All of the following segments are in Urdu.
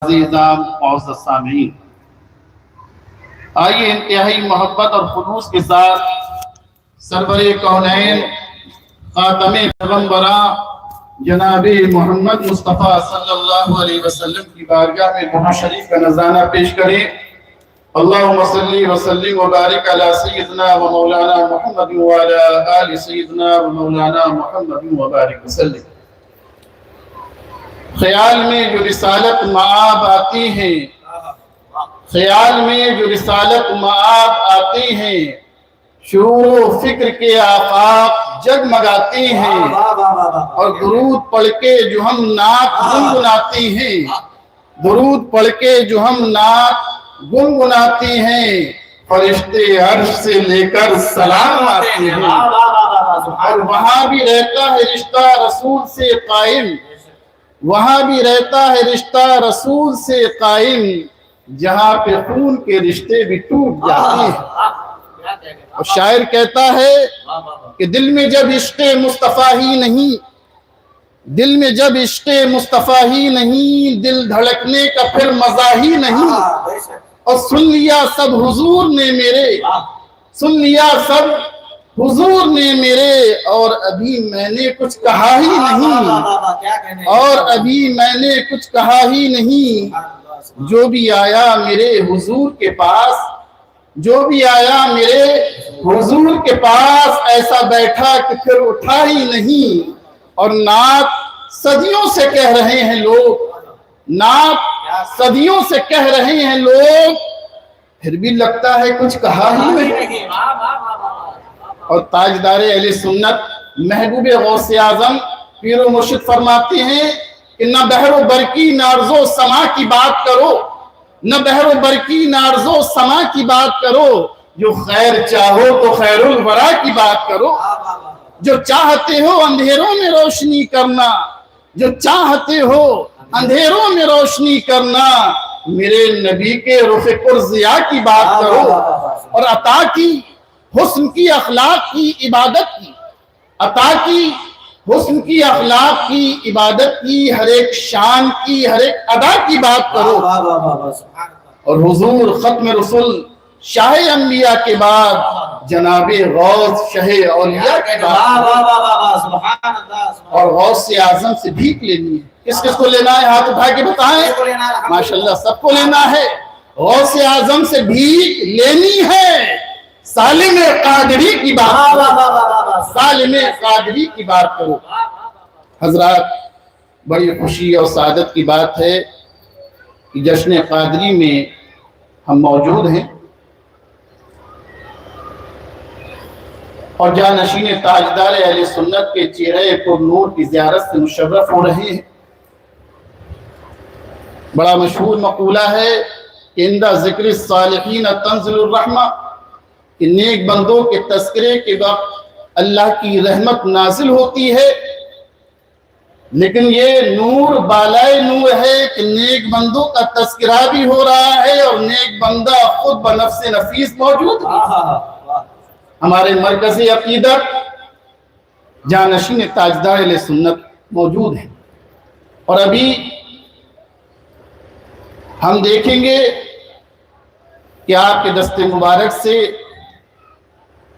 عزیزام معزز سامعین، آئیے انتہائی محبت اور خلوص کے ساتھ سرور کونین خاتم پیغمبراں جناب محمد مصطفیٰ صلی اللہ علیہ وسلم کی بارگاہ میں درود شریف کا نذرانہ پیش کریں۔ اللہم صلی وسلم وبارک علی سیدنا و مولانا محمد وعلی آل سیدنا و مولانا محمد وبارک وسلم۔ خیال میں جو رسالت مآب آتی ہیں، خیال میں جو رسالت مآب آتی ہیں، شعور و فکر کے آفاق جگمگاتی ہیں، اور درود پڑھ کے جو ہم نعت گنگناتی ہیں، درود پڑھ کے جو ہم نعت گنگناتی ہیں، فرشتے عرش سے لے کر سلام آتے ہیں، اور وہاں بھی رہتا ہے رشتہ رسول سے قائم، وہاں بھی رہتا ہے رشتہ رسول سے قائم، جہاں پہ خون کے رشتے بھی ٹوٹ جاتے ہیں۔ اور شاعر کہتا ہے کہ دل میں جب عشق مصطفیٰ ہی نہیں، دل میں جب عشق مصطفیٰ ہی نہیں، دل دھڑکنے کا پھر مزہ ہی نہیں، اور سن لیا سب حضور نے میرے، سن لیا سب حضور نے میرے، اور ابھی میں نے کچھ کہا ہی نہیں، اور ابھی میں نے کچھ کہا ہی نہیں، جو بھی آیا میرے حضور کے پاس، جو بھی آیا میرے حضور کے پاس، ایسا بیٹھا کہ پھر اٹھا ہی نہیں۔ اور نعت صدیوں سے کہہ رہے ہیں لوگ، نعت صدیوں سے کہہ رہے ہیں لوگ، پھر بھی لگتا ہے کچھ کہا ہی نہیں۔ اور تاجدار اہل سنت محبوب غوث اعظم پیر و مرشد فرماتے ہیں کہ نہ بحر و برکی نہ ارض و سما کی بات کرو، نہ بحر و برکی نہ ارض و سما کی بات کرو، جو خیر چاہو تو خیر الورا کی بات کرو، جو چاہتے ہو اندھیروں میں روشنی کرنا، جو چاہتے ہو اندھیروں میں روشنی کرنا، میرے نبی کے رخ پرضیاء کی بات کرو، اور عطا کی حسن کی اخلاق کی عبادت کی، عطا کی حسن کی اخلاق کی عبادت کی، ہر ایک شان کی ہر ایک ادا کی بات کرو۔ اور حضور ختم رسول شاہ انبیاء کے بعد جناب غوث شہ اولیاء کے بعد، اور غوث اعظم سے بھیک لینی ہے۔ کس کس کو لینا ہے؟ ہاتھ اٹھا کے بتائیں۔ ماشاءاللہ سب کو لینا ہے۔ غوث اعظم سے بھیک لینی ہے، سالم قادری کی بات کرو، سالم قادری کی بات کرو۔ حضرات، بڑی خوشی اور سعادت کی بات ہے کہ جشن قادری میں ہم موجود ہیں، اور جانشین تاجدار اہل سنت کے چہرے پر نور کی زیارت سے مشرف ہو رہے ہیں۔ بڑا مشہور مقولہ ہے کہ عند ذکر الصالحین تنزل الرحمہ، کہ نیک بندوں کے تذکرے کے وقت اللہ کی رحمت نازل ہوتی ہے، لیکن یہ نور بالائے نور ہے کہ نیک بندوں کا تذکرہ بھی ہو رہا ہے، اور نیک بندہ خود بنفس نفیس موجود ہے۔ ہمارے مرکز عقیدت جانشین تاجدار اہل سنت موجود ہیں، اور ابھی ہم دیکھیں گے کہ آپ کے دست مبارک سے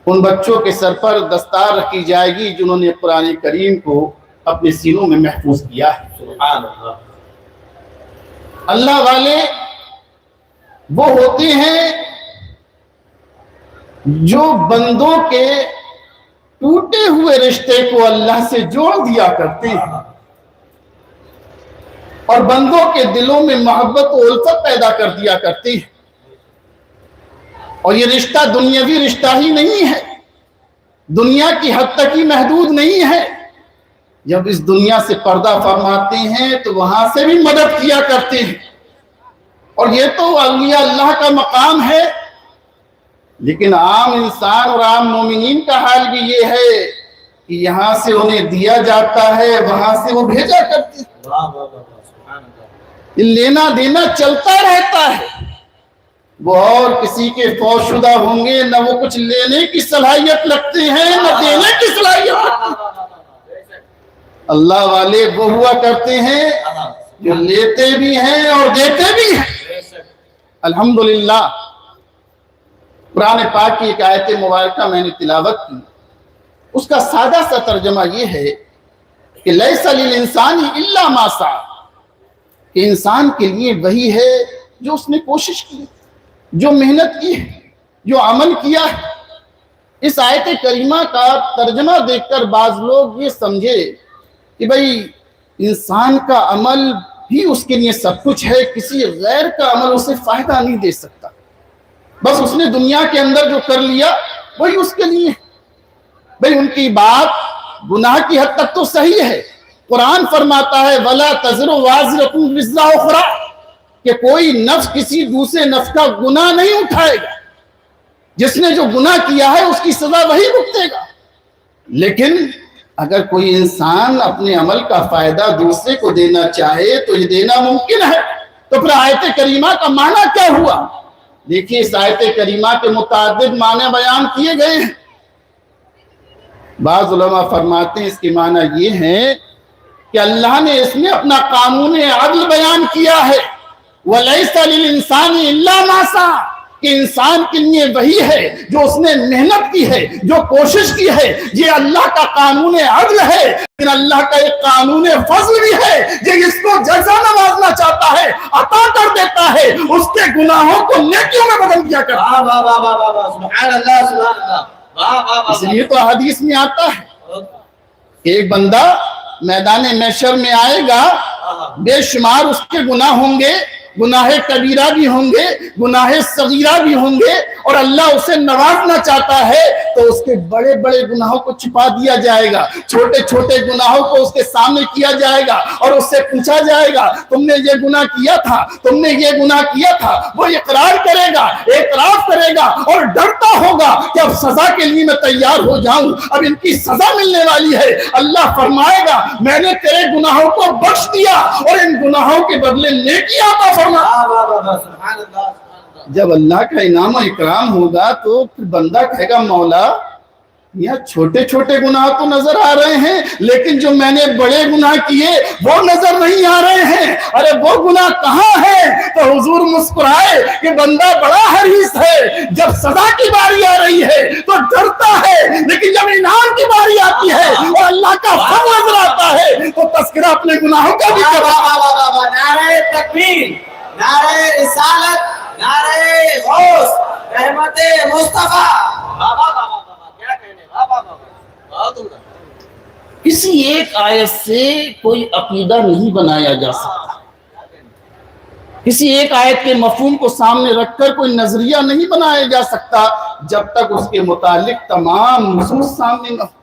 ان بچوں کے سر پر دستار رکھی جائے گی جنہوں نے قرآن کریم کو اپنے سینوں میں محفوظ کیا ہے۔ سبحان اللہ۔ اللہ والے وہ ہوتے ہیں جو بندوں کے ٹوٹے ہوئے رشتے کو اللہ سے جوڑ دیا کرتے ہیں، اور بندوں کے دلوں میں محبت و الفت پیدا کر دیا کرتے ہیں۔ اور یہ رشتہ دنیاوی رشتہ ہی نہیں ہے، دنیا کی حد تک ہی محدود نہیں ہے۔ جب اس دنیا سے پردہ فرماتے ہیں تو وہاں سے بھی مدد کیا کرتے ہیں، اور یہ تو اولیاء اللہ کا مقام ہے، لیکن عام انسان اور عام مومنین کا حال بھی یہ ہے کہ یہاں سے انہیں دیا جاتا ہے، وہاں سے وہ بھیجا کرتے ہیں۔ لینا دینا چلتا رہتا ہے۔ وہ اور کسی کے فوت شدہ ہوں گے، نہ وہ کچھ لینے کی صلاحیت رکھتے ہیں نہ دینے کی صلاحیت رکھتے ہیں۔ اللہ والے وہ ہوا کرتے ہیں جو لیتے بھی ہیں اور دیتے بھی ہیں۔ الحمدللہ قرآن پاک کی ایک آیت مبارکہ میں نے تلاوت کی، اس کا سادہ سا ترجمہ یہ ہے کہ لیس للانسان الا ما سعی، کہ انسان کے لیے وہی ہے جو اس نے کوشش کی، جو محنت کی ہے، جو عمل کیا ہے۔ اس آیت کریمہ کا ترجمہ دیکھ کر بعض لوگ یہ سمجھے کہ بھئی انسان کا عمل بھی اس کے لیے سب کچھ ہے، کسی غیر کا عمل اسے فائدہ نہیں دے سکتا، بس اس نے دنیا کے اندر جو کر لیا وہی اس کے لیے۔ بھئی ان کی بات گناہ کی حد تک تو صحیح ہے، قرآن فرماتا ہے وَلَا تَزِرُ وَازِرَةٌ وِزْرَ أُخْرَىٰ، کہ کوئی نفس کسی دوسرے نفس کا گناہ نہیں اٹھائے گا، جس نے جو گناہ کیا ہے اس کی سزا وہی بھگتے گا۔ لیکن اگر کوئی انسان اپنے عمل کا فائدہ دوسرے کو دینا چاہے تو یہ دینا ممکن ہے، تو پھر آیت کریمہ کا معنی کیا ہوا؟ دیکھیے اس آیت کریمہ کے متعدد معنی بیان کیے گئے ہیں۔ بعض علماء فرماتے ہیں اس کے معنی یہ ہے کہ اللہ نے اس میں اپنا قانون عدل بیان کیا ہے، وَلَيْسَ لِلْإِنسَانِ إِلَّا مَا سَعَىٰ، کہ انسان کے لیے وہی ہے جو اس نے محنت کی ہے، جو کوشش کی ہے۔ یہ اللہ کا قانون عدل ہے، لیکن اللہ کا ایک قانون فضل بھی ہے، جو جس کو جزا نوازنا چاہتا ہے عطا کر دیتا ہے، اس کے گناہوں کو نیکیوں میں بدل دیا کرتا ہے۔ سبحان اللہ سبحان اللہ۔ اس لیے تو حدیث میں آتا ہے کہ ایک بندہ میدان محشر میں آئے گا، بے شمار اس کے گناہ ہوں گے، گناہ کبیرہ بھی ہوں گے، گناہ صغیرہ بھی ہوں گے، اور اللہ اسے نوازنا چاہتا ہے تو اس کے بڑے بڑے گناہوں کو چھپا دیا جائے گا، چھوٹے چھوٹے گناہوں کو اس کے سامنے کیا جائے گا، اور اس سے پوچھا جائے گا تم نے یہ گناہ کیا تھا، تم نے یہ گناہ کیا تھا۔ وہ اقرار کرے گا، اعتراف کرے گا، اور ڈرتا ہوگا کہ اب سزا کے لیے میں تیار ہو جاؤں، اب ان کی سزا ملنے والی ہے۔ اللہ فرمائے گا میں نے تیرے گناہوں کو بخش دیا اور ان گناہوں کے بدلے نیکی عطا فرما۔ جب اللہ کا انعام و اکرام ہوگا تو پھر بندہ کہے گا مولا یہ چھوٹے چھوٹے گناہ تو نظر آ رہے ہیں، لیکن جو میں نے بڑے گناہ کیے وہ نظر نہیں آ رہے ہیں۔ ارے وہ گناہ کہاں ہے؟ تو حضور مسکرائے کہ بندہ بڑا حریص ہے، جب سزا کی باری آ رہی ہے تو ڈرتا ہے، لیکن جب انعام کی باری آتی ہے اور اللہ کا فضل نظر آتا ہے تو تذکرہ اپنے گناہوں کا بھی کرتا ہے۔ نعرہ تکبیر، نعرہ رسالت، نعرہ غوث، رحمت مصطفیٰ۔ کیا کہنے، کسی ایک آیت سے کوئی عقیدہ نہیں بنایا جا سکتا، کسی ایک آیت کے مفہوم کو سامنے رکھ کر کوئی نظریہ نہیں بنایا جا سکتا جب تک اس کے متعلق تمام نصوص سامنے نہ ہو۔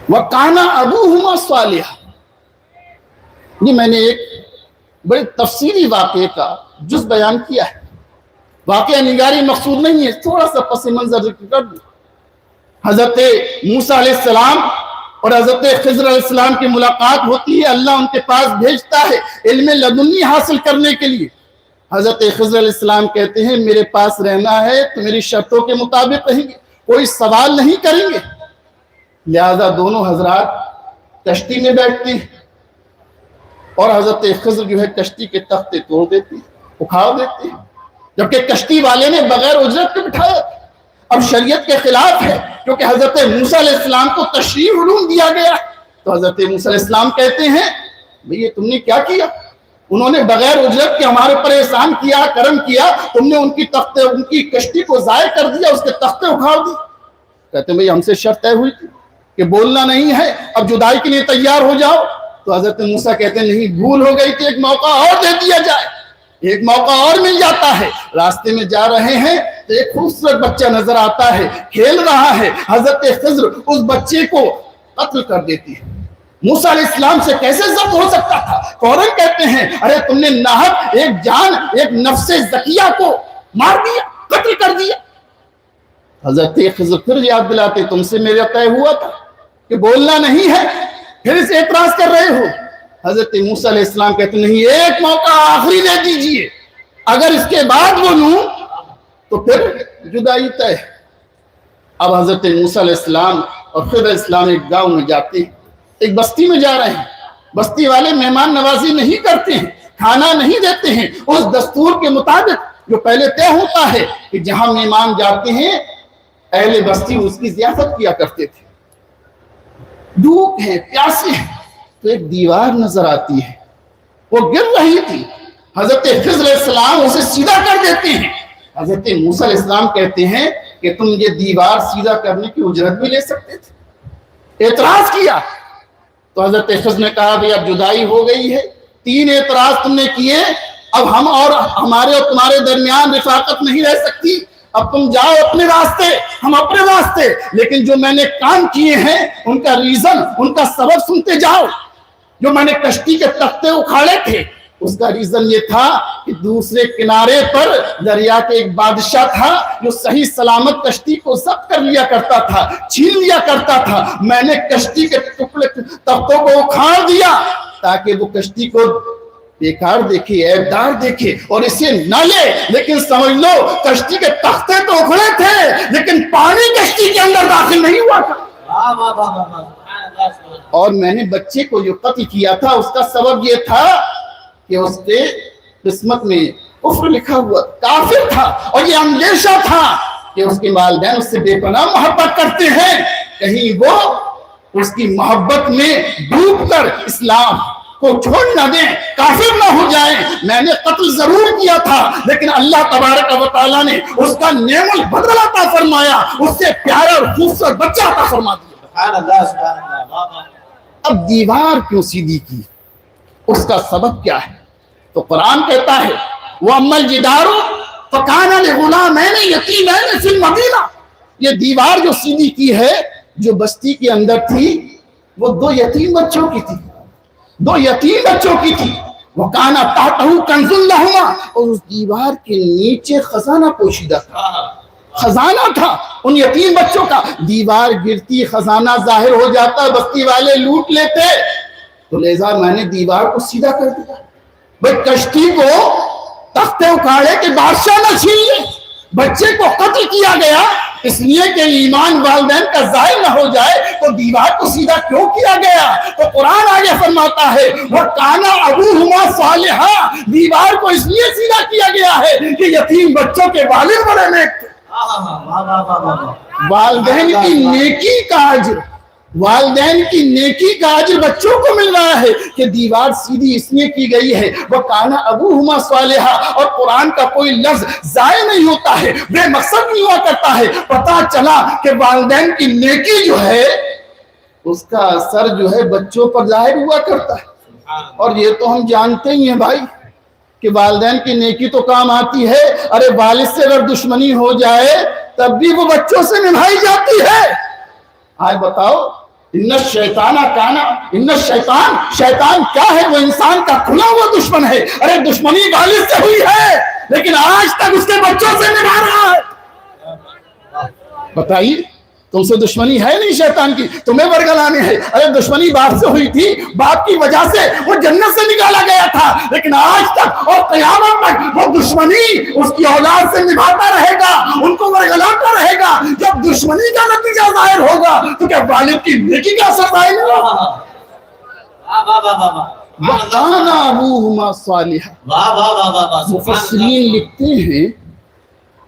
وَكَانَ أَبُوهُمَا صَالِحًا، یہ میں نے ایک بڑے تفصیلی واقعے کا جز بیان کیا ہے، واقعہ نگاری مقصود نہیں ہے، تھوڑا سا پس منظر ذکر کر دوں۔ حضرت موسیٰ علیہ السلام اور حضرت خضر علیہ السلام کی ملاقات ہوتی ہے، اللہ ان کے پاس بھیجتا ہے علم لدنی حاصل کرنے کے لیے۔ حضرت خضر علیہ السلام کہتے ہیں میرے پاس رہنا ہے تو میری شرطوں کے مطابق رہیں گے، کوئی سوال نہیں کریں گے۔ لہذا دونوں حضرات کشتی میں بیٹھتے ہیں اور حضرت خضر جو ہے کشتی کے تختے توڑ دیتے ہیں، اکھاڑ دیتے ہیں، جبکہ کشتی والے نے بغیر اجرت کے بٹھایا۔ اب شریعت کے خلاف ہے کیونکہ حضرت موسیٰ علیہ السلام کو تشریع علوم دیا گیا، تو حضرت موسیٰ علیہ السلام کہتے ہیں بھئی تم نے کیا کیا؟ انہوں نے بغیر اجرت کے ہمارے پر احسان کیا، کرم کیا، تم نے ان کی کشتی کو ضائع کر دیا، اس کے تختے اکھاڑ دی۔ کہتے ہیں بھئی ہم سے شرط طے ہوئی تھی کہ بولنا نہیں ہے، اب جدائی کے لیے تیار ہو جاؤ۔ تو حضرت موسیٰ کہتے ہیں نہیں، بھول ہو گئی تھی، ایک موقع اور دے دیا جائے، ایک موقع اور مل جاتا ہے۔ راستے میں جا رہے ہیں تو ایک خوبصورت بچہ نظر آتا ہے، کھیل رہا ہے، حضرت خضر اس بچے کو قتل کر دیتی ہے۔ موسیٰ علیہ السلام سے کیسے ضبط ہو سکتا تھا؟ فوراً کہتے ہیں ارے تم نے ناحق ایک جان، ایک نفس زکیہ کو مار دیا، قتل کر دیا۔ حضرت خضر پھر یاد دلاتے تم سے میرا طے ہوا تھا کہ بولنا نہیں ہے، پھر اسے اعتراض کر رہے ہو۔ حضرت موسیٰ علیہ السلام کہتے نہیں، ایک موقع آخری دے دیجئے، اگر اس کے بعد وہ لوں تو پھر جدائی طے۔ اب حضرت موسیٰ علیہ السلام اور خضر علیہ السلام ایک گاؤں میں جاتے ہیں، ایک بستی میں جا رہے ہیں، بستی والے مہمان نوازی نہیں کرتے ہیں، کھانا نہیں دیتے ہیں اس دستور کے مطابق جو پہلے طے ہوتا ہے کہ جہاں مہمان جاتے ہیں اہل بستی اس کی ضیافت کیا کرتے تھے۔ بھوک ہے، پیاسے ہیں، تو ایک دیوار نظر آتی ہے، وہ گر رہی تھی، حضرت خضر علیہ السلام اسے سیدھا کر دیتے ہیں۔ حضرت موسیٰ علیہ السلام کہتے ہیں کہ تم یہ دیوار سیدھا کرنے کی اجرت بھی لے سکتے تھے، اعتراض کیا تو حضرت خضر نے کہا بھئی اب جدائی ہو گئی ہے، 3 اعتراض تم نے کیے، اب ہم اور ہمارے اور تمہارے درمیان رفاقت نہیں رہ سکتی، اب تم جاؤ اپنے راستے، ہم اپنے راستے، لیکن جو میں نے کام کیے ہیں ان کا ریزن، ان کا سبب سنتے جاؤ۔ جو میں نے کشتی کے تختے اکھاڑے تھے اس کا ریزن یہ تھا کہ دوسرے کنارے پر دریا کے ایک بادشاہ تھا جو صحیح سلامت کشتی کو ضبط کر لیا کرتا تھا، چھین لیا کرتا تھا، میں نے کشتی کے ٹکڑے تختوں کو اکھاڑ دیا تاکہ وہ کشتی کو بیکار دیکھے، عیبدار دیکھے اور اسے نہ لے، لیکن سمجھ لو کشتی کے تختے تو اکھڑے تھے لیکن پانی کشتی کے اندر داخل نہیں ہوا تھا۔ اور میں نے بچے کو جو قتل کیا تھا اس کا سبب یہ تھا کہ اس کے قسمت میں کفر لکھا ہوا، کافر تھا، اور یہ اندیشہ تھا کہ اس کے والدین اس سے بے پناہ محبت کرتے ہیں، کہیں وہ اس کی محبت میں ڈوب کر اسلام کو چھوڑ نہ دیں، کافر نہ ہو جائیں۔ میں نے قتل ضرور کیا تھا لیکن اللہ تبارک و تعالیٰ نے اس کا نعم البدل عطا فرمایا، اس سے پیارا اور خوبصورت بچہ عطا فرما دیا۔ اب دیوار کیوں سیدھی کی، اس کا سبب کیا ہے؟ تو قرآن کہتا ہے وَأَمَّا الْجِدَارُ فَكَانَ لِغُلَامَيْنِ يَتِيمَيْنِ فِي الْمَدِينَةِ، یہ دیوار جو سیدھی کی ہے جو بستی کے اندر تھی وہ 2 یتیم بچوں کی تھی، 2 یتیم بچوں کی تھی۔ وَكَانَ تَحْتَهُ كَنْزٌ لَهُمَا، اور اس دیوار کے نیچے خزانہ پوشیدہ تھا، خزانہ تھا ان یتیم بچوں کا۔ دیوار گرتی خزانہ ظاہر ہو جاتا، بستی والے لوٹ لیتے، تو لہذا میں نے دیوار کو سیدھا کر دیا۔ بھئی کشتی کو تختے اکھاڑے کہ بادشاہ نہ چھین لے، بچے کو قتل کیا گیا اس لیے کہ ایمان والدین کا ضائع نہ ہو جائے، تو دیوار کو سیدھا کیوں کیا گیا؟ تو قرآن آگے فرماتا ہے وَكَانَ أَبُوهُمَا صَالِحًا، دیوار کو اس لیے سیدھا کیا گیا ہے کہ یتیم بچوں کے والد بڑے نیک تھے۔ والدین کی نیکی کا اجر، والدین کی نیکی کا اجر بچوں کو مل رہا ہے کہ دیوار سیدھی اس لیے کی گئی ہے وَكَانَ أَبُوهُمَا صَالِحًا، اور قرآن کا کوئی لفظ ضائع نہیں ہوتا ہے، بے مقصد نہیں ہوا کرتا ہے۔ پتہ چلا کہ والدین کی نیکی جو ہے اس کا اثر جو ہے بچوں پر ظاہر ہوا کرتا ہے، اور یہ تو ہم جانتے ہی ہیں بھائی کہ والدین کی نیکی تو کام آتی ہے، ارے والد سے اگر دشمنی ہو جائے تب بھی وہ بچوں سے نبھائی جاتی ہے۔ آج بتاؤ شیطان کیا ہے؟ وہ انسان کا کھلا ہوا دشمن ہے۔ ارے دشمنی والد سے ہوئی ہے لیکن آج تک اس کے بچوں سے نبھا رہا ہے۔ بتائیے تم سے دشمنی ہے نہیں شیطان کی، تمہیں برگلانے ہے۔ ارے دشمنی باپ سے ہوئی تھی، باپ کی وجہ سے وہ جنت سے نکالا گیا تھا، لیکن آج تک اور قیامت تک وہ دشمنی اس کی اولاد سے نبھاتا رہے گا، ان کو برگلاتا رہے گا۔ جب دشمنی کا نتیجہ ظاہر ہوگا تو کیا والد کی نیکی کا اثر ظاہر ہوگا؟ وَكَانَ أَبُوهُمَا صَالِحًا، مفسرین لکھتے ہیں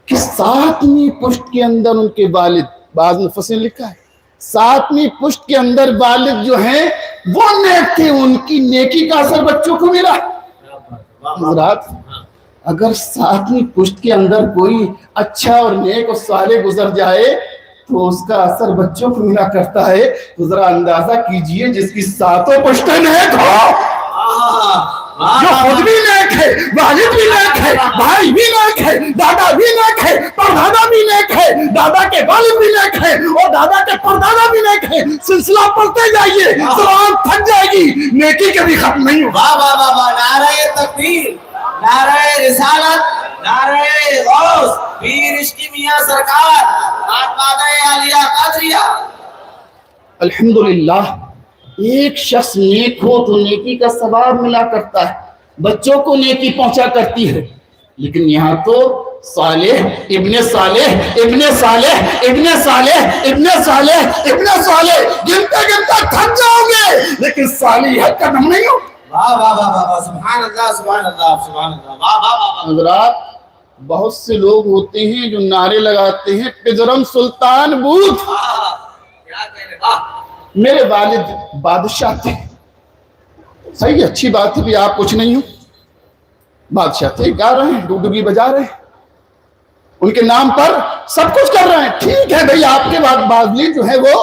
کہ 7ویں پشت کے اندر ان کے والد، بعض مفسرین لکھا ہے 7ویں پشت کے اندر والد جو ہیں وہ نیک تھے، ان کی نیکی کا اثر بچوں کو ملا۔ مراد اگر 7ویں پشت کے اندر کوئی اچھا اور نیک اور صالح گزر جائے تو اس کا اثر بچوں کو ملا کرتا ہے، تو ذرا اندازہ کیجئے جس کی 7 پشتیں نیک ہو، جو خود بھی نیک ہے، والد بھی نیک ہے، بھائی بھی نیک ہے، دادا بھی نیک ہے، پردادا بھی نیک ہے، دادا کے والد بھی نیک ہے اور دادا کے پردادا بھی نیک ہے، سلسلہ پڑھتے جائیے، زبان تھک جائے گی، نیکی کبھی ختم نہیں ہوگا۔ واہ واہ واہ واہ، نعرہ تکبیر، نعرہ رسالت، نعرہ غوث، پیر عشقی میاں سرکار، خانقاہ عالیہ قادریہ۔ الحمدللہ ایک شخص نیک ہو تو نیکی کا ثواب ملا کرتا ہے، بچوں کو نیکی پہنچا کرتی ہے، لیکن یہاں تو صالح ابن صالح ابن صالح ابن صالح ابن صالح ابن صالح گنتے گنتے تھک جاؤ گے لیکن صالحیت کا نام نہیں ہو. واہ واہ واہ واہ سبحان اللہ سبحان اللہ سبحان اللہ واہ واہ واہ. حضرات بہت سے لوگ ہوتے ہیں جو نعرے لگاتے ہیں پدرم سلطان بود. کیا کہہ رہے واہ. میرے والد بادشاہ تھے. صحیح اچھی بات ہے بھی آپ کچھ نہیں ہو. بادشاہ تھے گا رہے ہیں ڈوڈوگی بجا رہے ہیں ان کے نام پر سب کچھ کر رہے ہیں. ٹھیک ہے بھئی آپ کے بعد والد جو ہے وہ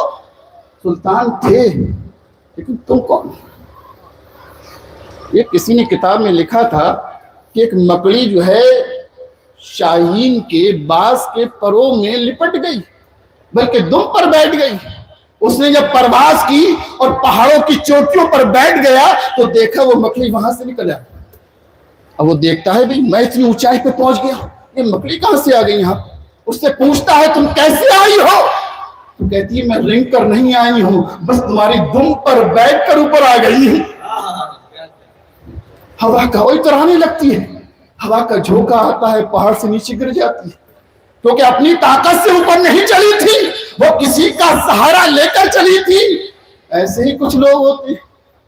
سلطان تھے لیکن تم کون. یہ کسی نے کتاب میں لکھا تھا کہ ایک مکڑی جو ہے شاہین کے باز کے پروں میں لپٹ گئی بلکہ دم پر بیٹھ گئی. اس نے جب پرواز کی اور پہاڑوں کی چوٹیوں پر بیٹھ گیا تو دیکھا وہ مکڑی وہاں سے نکل آئی. اب وہ دیکھتا ہے بھئی میں اتنی اونچائی پہ پہنچ گیا یہ مکڑی کہاں سے آ گئی یہاں. اس سے پوچھتا ہے تم کیسے آئی ہو. تو کہتی ہے میں رنگ کر نہیں آئی ہوں بس تمہاری دم پر بیٹھ کر اوپر آ گئی ہوں. ہوا کا وہی ترانے لگتی ہے. ہوا کا جھونکا آتا ہے پہاڑ سے نیچے گر جاتی ہے کیونکہ اپنی طاقت سے اوپر نہیں چلی تھی وہ کسی کا سہارا لے کر چلی تھی. ایسے ہی کچھ لوگ ہوتے ہیں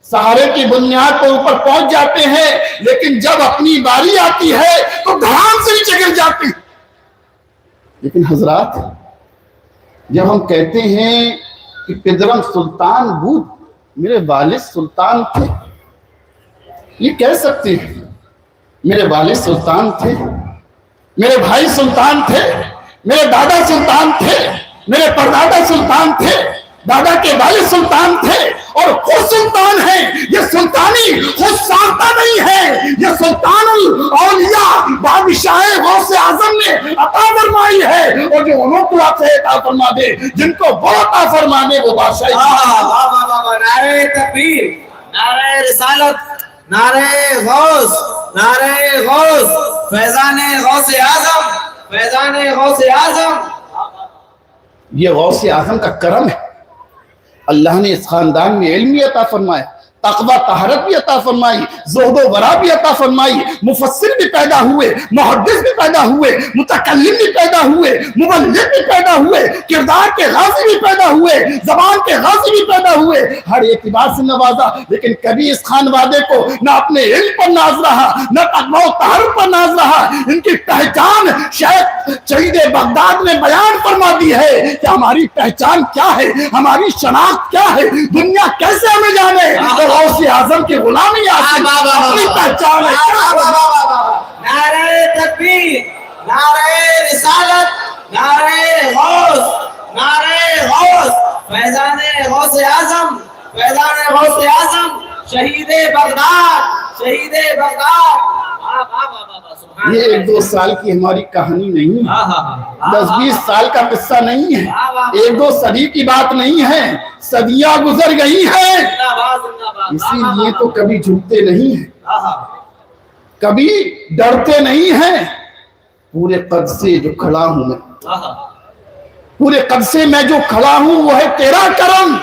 سہارے کی بنیاد پر اوپر پہنچ جاتے ہیں لیکن جب اپنی باری آتی ہے تو دھڑام سے نیچے گر جاتے ہیں. لیکن حضرات جب ہم کہتے ہیں کہ پدرم سلطان بود میرے والد سلطان تھے یہ کہہ سکتے ہیں میرے والد سلطان تھے میرے بھائی سلطان تھے میرے دادا سلطان تھے میرے پردادا سلطان تھے دادا کے والد سلطان تھے اور خود سلطان ہیں. یہ سلطانی خود ساختہ نہیں ہے یہ سلطان الاولیاء بادشاہ غوث اعظم نے عطا فرمائی ہے اور جو انہوں کو عطا فرما دے جن کو وہ عطا فرما دے وہ بادشاہ. نعرہ تکبیر نعرہ رسالت نعرہ غوث نعرہ غوث فیضان غوث اعظم فیضان غوث اعظم. یہ غوث اعظم کا کرم ہے. اللہ نے اس خاندان میں علم بھی عطا فرمایا تقوی طہارت بھی عطا فرمائی زہد و ورع بھی عطا فرمائی مفسر بھی پیدا ہوئے محدث بھی پیدا ہوئے متکلم بھی پیدا ہوئے مبلغ بھی پیدا ہوئے کردار کے غازی بھی پیدا ہوئے زبان کے غازی بھی پیدا ہوئے ہر اعتبار سے نوازا. لیکن کبھی اس خانوادے کو نہ اپنے علم پر ناز رہا نہ تقوی و طہارت پر ناز رہا. ان کی پہچان شیخ شہید بغداد نے بیان فرما دی ہے کہ ہماری پہچان کیا ہے ہماری شناخت کیا ہے دنیا کیسے ہمیں جانے. غوث اعظم کی غلامی اپنی پہچان ہے. نعرہ تکبیر نعرہ رسالت نعرہ غوث نعرہ غوث فیضان غوث اعظم فیضان غوث اعظم شہید بغداد شہید بغداد. یہ 1-2 سال کی ہماری کہانی نہیں ہے 10-20 سال کا قصہ نہیں ہے 1-2 صدی کی بات نہیں ہے صدیاں گزر گئی ہیں. اسی لیے تو کبھی جھکتے نہیں ہیں کبھی ڈرتے نہیں ہیں. پورے قد سے جو کھڑا ہوں میں پورے قد سے میں جو کھڑا ہوں وہ ہے تیرا کرم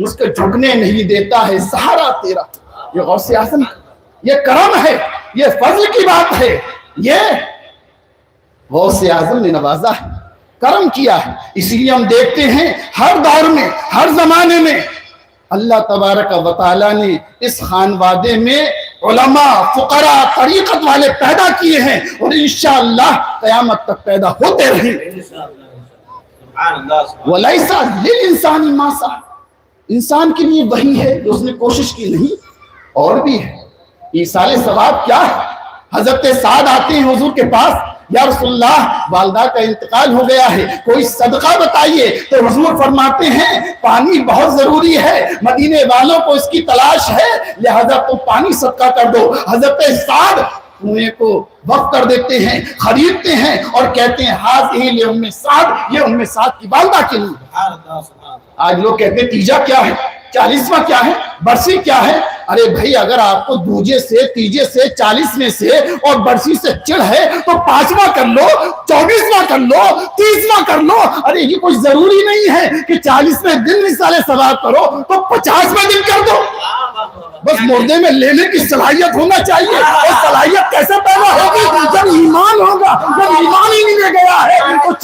اس کو جھکنے نہیں دیتا ہے سہارا تیرا. یہ غوث اعظم یہ کرم ہے یہ فضل کی بات ہے. یہ غوث اعظم نے نوازا ہے کرم کیا ہے. اسی لیے ہم دیکھتے ہیں ہر دور میں ہر زمانے میں اللہ تبارک و تعالیٰ نے اس خانوادے میں علماء فقراء طریقت والے پیدا کیے ہیں اور انشاءاللہ قیامت تک پیدا ہوتے رہیں. وَلَيْسَ لِلْإِنسَانِ مَا سَعَى. انسان کے لیے وہی ہے جو اس نے کوشش کی نہیں اور بھی ہے. ایصال ثواب کیا ہے. حضرت سعد آتے ہیں حضور کے پاس یا رسول اللہ والدہ کا انتقال ہو گیا ہے کوئی صدقہ بتائیے تو حضور فرماتے ہیں پانی بہت ضروری ہے مدینے والوں کو اس کی تلاش ہے لہذا تم پانی صدقہ کر دو. حضرت سعد کنویں کو وقف کر دیتے ہیں خریدتے ہیں اور کہتے ہیں ہاذہ لأم سعد یہ ام سعد کی والدہ کے لیے. آج لوگ کہتے ہیں تیجا کیا ہے 40واں کیا ہے برسی کیا ہے. ارے بھائی اگر آپ کو دوجے سے تیجے سے 40ویں سے اور برسی سے چڑ ہے تو 5واں کر لو 24واں کر لو 30واں کر لو. ارے یہ کوئی ضروری نہیں ہے کہ 40ویں دن رسالہ ثواب کرو تو 50ویں دن کر دو. بس مردے میں لینے کی صلاحیت ہونا چاہیے. اور صلاحیت کیسے پیدا ہوگی جب ایمان ہوگا. جب ایمان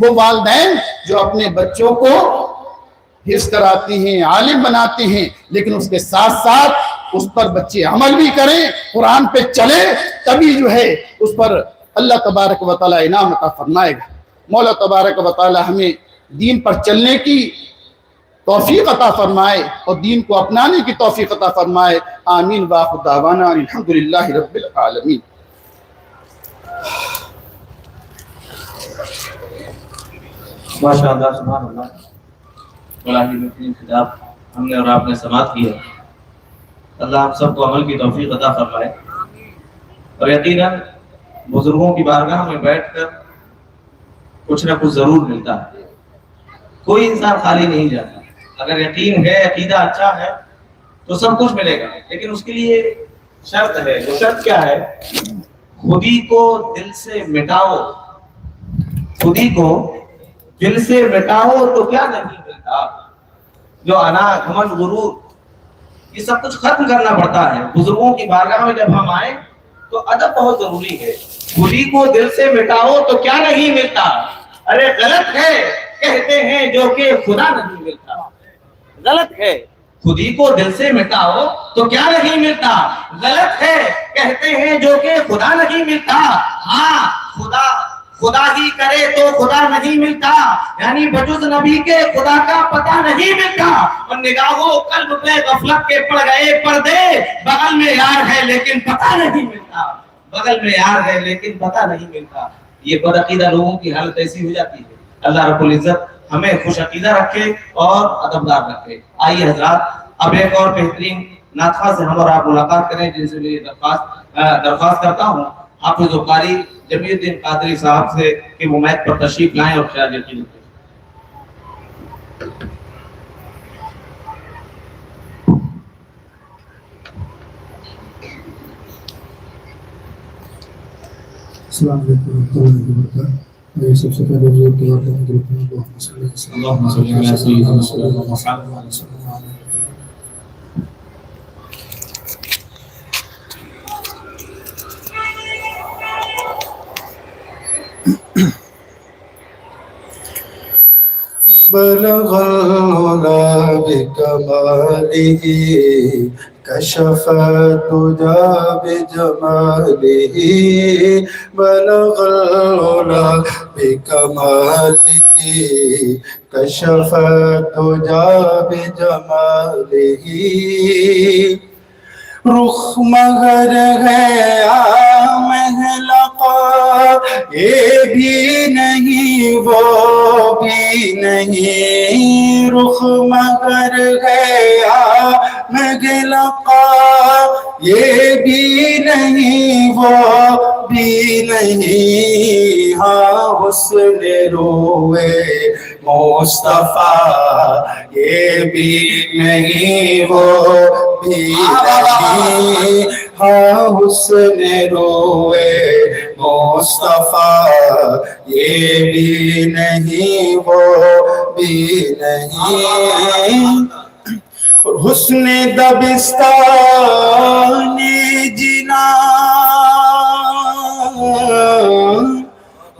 وہ والدین جو اپنے بچوں کو حفظ کراتے ہیں، عالم بناتے ہیں، لیکن اس کے ساتھ ساتھ اس پر بچے عمل بھی کریں، قرآن پہ چلے، تبھی جو ہے اس پر اللہ تبارک و تعالی انعام عطا فرمائے گا۔ مولا تبارک و تعالی ہمیں دین پر چلنے کی توفیق عطا فرمائے اور دین کو اپنانے کی توفیق عطا فرمائے۔ آمین وآخر دعوانا الحمدللہ رب العالمین۔ ماشاء اللہ، سبحان اللہ، بڑا ہی بہترین خطاب ہم نے اور آپ نے سماعت کیا۔ اللہ آپ سب کو عمل کی توفیق عطا فرمائے، اور یقیناً بزرگوں کی بارگاہ میں بیٹھ کر کچھ نہ کچھ ضرور ملتا ہے، کوئی انسان خالی نہیں جاتا۔ اگر یقین ہے، عقیدہ اچھا ہے تو سب کچھ ملے گا، لیکن اس کے لیے شرط ہے۔ وہ شرط کیا ہے؟ خودی کو دل سے مٹاؤ، خودی کو دل سے مٹاؤ تو کیا نہیں ملتا۔ جو انا، گھمنڈ، غرور، یہ سب کچھ ختم کرنا پڑتا ہے۔ بزرگوں کی بارگاہ میں جب ہم آئیں تو ادب بہت ضروری ہے۔ خودی کو دل سے مٹاؤ تو کیا نہیں ملتا، ارے غلط ہے کہتے ہیں جو کہ خدا نہیں ملتا، غلط ہے۔ خودی کو دل سے مٹاؤ تو کیا نہیں ملتا، غلط ہے کہتے ہیں جو کہ خدا نہیں ملتا۔ ہاں، خدا ہی کرے تو خدا نہیں ملتا، یعنی بجز نبی کے خدا کا پتہ نہیں ملتا۔ اور نگاہوں قلب پہ غفلت کے پڑ گئے پردے، بغل میں یار ہے لیکن پتہ نہیں ملتا، بغل میں یار ہے لیکن پتہ نہیں ملتا۔ یہ بد عقیدہ لوگوں کی حالت ایسی ہو جاتی ہے۔ اللہ رب العزت ہمیں خوش عقیدہ رکھے اور ادبدار رکھے۔ آئیے حضرات، اب ایک اور بہترین ناطقہ سے ہم اور آپ ملاقات کریں، جن سے میں درخواست کرتا ہوں حافظ و قاری جمیع الدین قادری صاحب سے کہ وہ مائک پر تشریف لائیں اور خراج عقیدت کریں۔ السلام علیکم ورحمۃ اللہ وبرکاتہ۔ میں سب سے پہلے جو دعا کروں گا اللہم صلی علی سیدنا محمد۔ بلغ العلا بکمالہ کشف الدجى بجمالہ، بلغ العلا بکمالہ کشف الدجى بجمالہ، رخ مگر ہے محلقہ یہ بھی نہیں وہ بھی نہیں، رخ مگر ہے محلقہ یہ بھی نہیں وہ بھی نہیں، ہاں حسن روئے مصطفیٰ یہ بھی نہیں وہ بھی نہیں، ہاں حسن روئے مصطفیٰ یہ بھی نہیں وہ بھی نہیں، حسن دبستان جنا،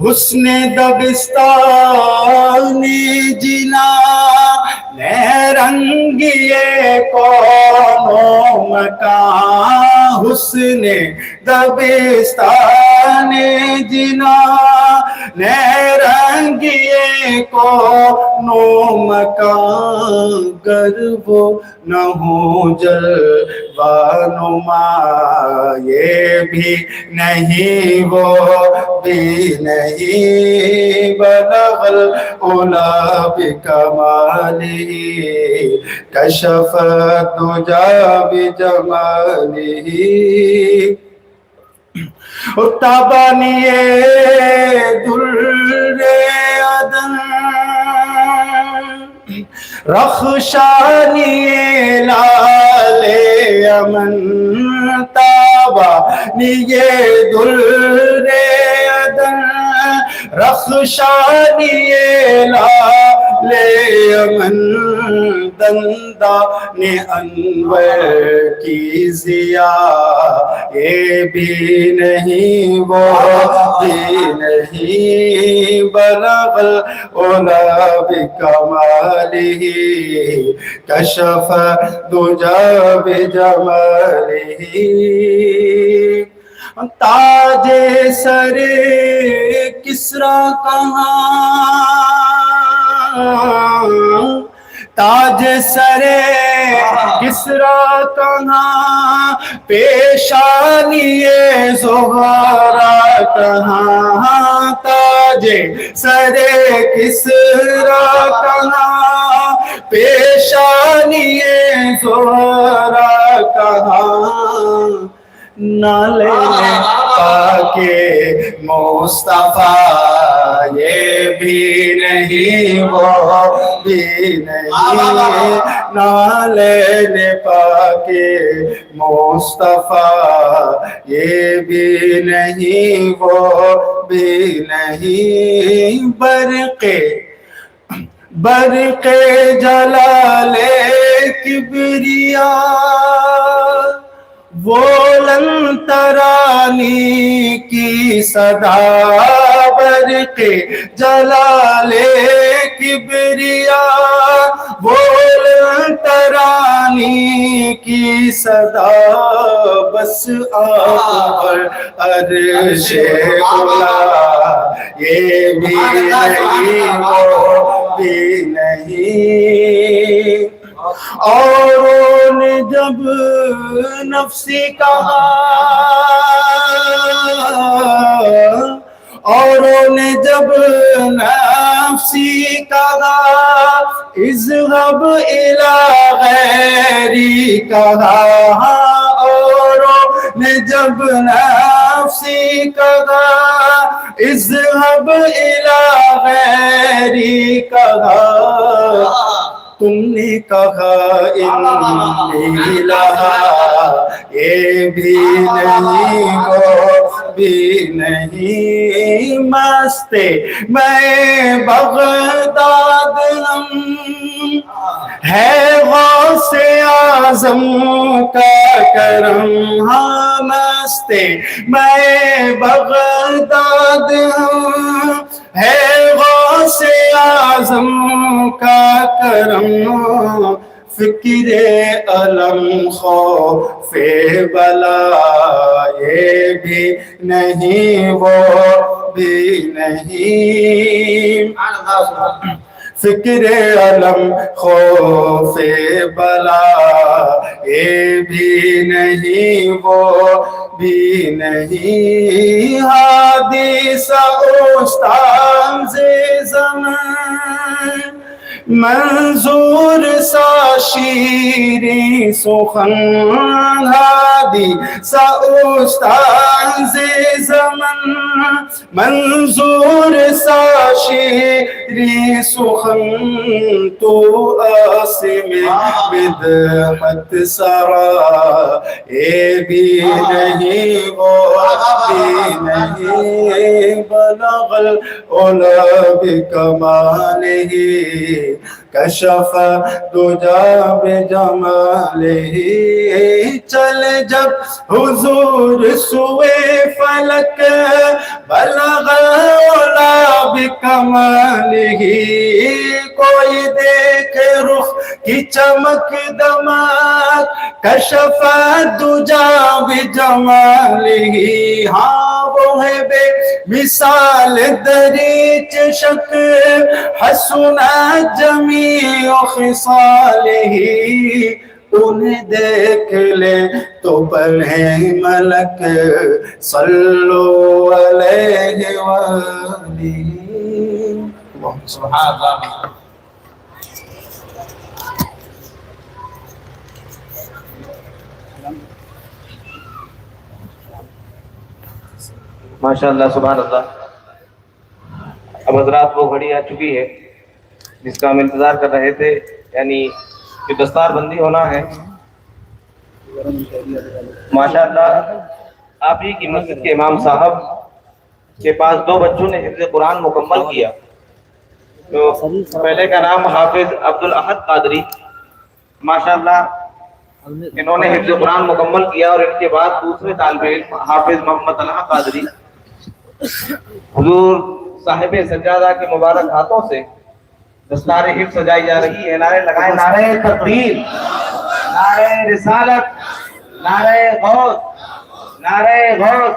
حسن دبستان جنا رنگ یہ کون و مکان، حسن دبستان جنا رنگ یہ کون و مکان، گر وہ نہ ہو جلوہ نما یہ بھی نہیں وہ بھی نہیں، بلغ العلا بکمالہ کشف الدجى بجمالہ، تابانی در عدن رخشانی لال امن، تابانی در عدن رخشانی لال یمن دندان انور کی ضیا، یہ بھی نہیں وہ بھی نہیں، بلغ العلا بکمالہ کشف الدجی بجمالہ، تاج سر کسریٰ کہاں، تاج سر کسریٰ کہاں، پیشانی زہرا کہاں، تاج سر کسریٰ کہاں، پیشانی زہرا کہاں، نالے پاک مصطفیٰ یہ بھی نہیں وہ بھی نہیں، نالین پاک مصطفیٰ یہ بھی نہیں وہ بھی نہیں، برق جلال کبریاء، وہ لن ترانی کی صدا، برق جلال کبریاء، وہ لن ترانی کی صدا، بس آپ پر عرش کھلا، یہ بھی نہیں وہ بھی نہیں، اوروں نے جب نفسی کہا، اوروں نے جب نفسی کہا، اذهب الى غیری کہا، اوروں نے جب نفسی کہا، اذهب الى غیری کہا، تم نے کہا انی لہا، یہ بھی نہیں وہ بھی نہیں، مست میں بغداد ہم ہے غوث اعظم کا کرم، ہاں مست میں بغداد ہم ہے غوث اعظم کا کرم، فکر علم خوف بلا یہ بھی نہیں وہ بھی نہیں، فکر علم خوف بلا یہ بھی نہیں وہ بھی نہیں، حدیث استاذ زمان، منظور سا شیریں سخن، حدیث استاذ زمان، منظور سا شیریں سخن، تو آسم بدحت سرا یہ بھی نہیں وہ بھی نہیں، بلغ العلا بکمالہ کشف الدجی بجمالہ، چل جب حضور سوئے فلک، بلغ العلا بکمالہ، کوئی دیکھ رخ کی چمک دمک، کشف الدجی بجمالہ، ہاں وہ ہے بے مثال دریچ شک، حسنت جمیع خصالہ، انہیں دیکھ لے تو پڑھیں ملک، صلو علیہ وآلہ، سبحان اللہ۔ ماشاءاللہ سبحان اللہ۔ اب حضرات وہ گھڑی آ چکی ہے جس کا ہم انتظار کر رہے تھے، یعنی کہ دستار بندی ہونا ہے۔ ماشاءاللہ آپ ہی کی مسجد کے امام صاحب کے پاس 2 بچوں نے حفظ قرآن مکمل کیا، تو پہلے کا نام حافظ عبد الاحد قادری، ماشاءاللہ انہوں نے حفظ قرآن مکمل کیا، اور ان کے بعد دوسرے طالب علم حافظ محمد طلحہ قادری حضور صاحب سجادہ کے مبارک ہاتھوں سے دستار حفظ سجائی جا رہی ہے۔ نعرے لگائیں، نعرے تکبیر، نعرے رسالت، نعرے غوث، نعرے غوث۔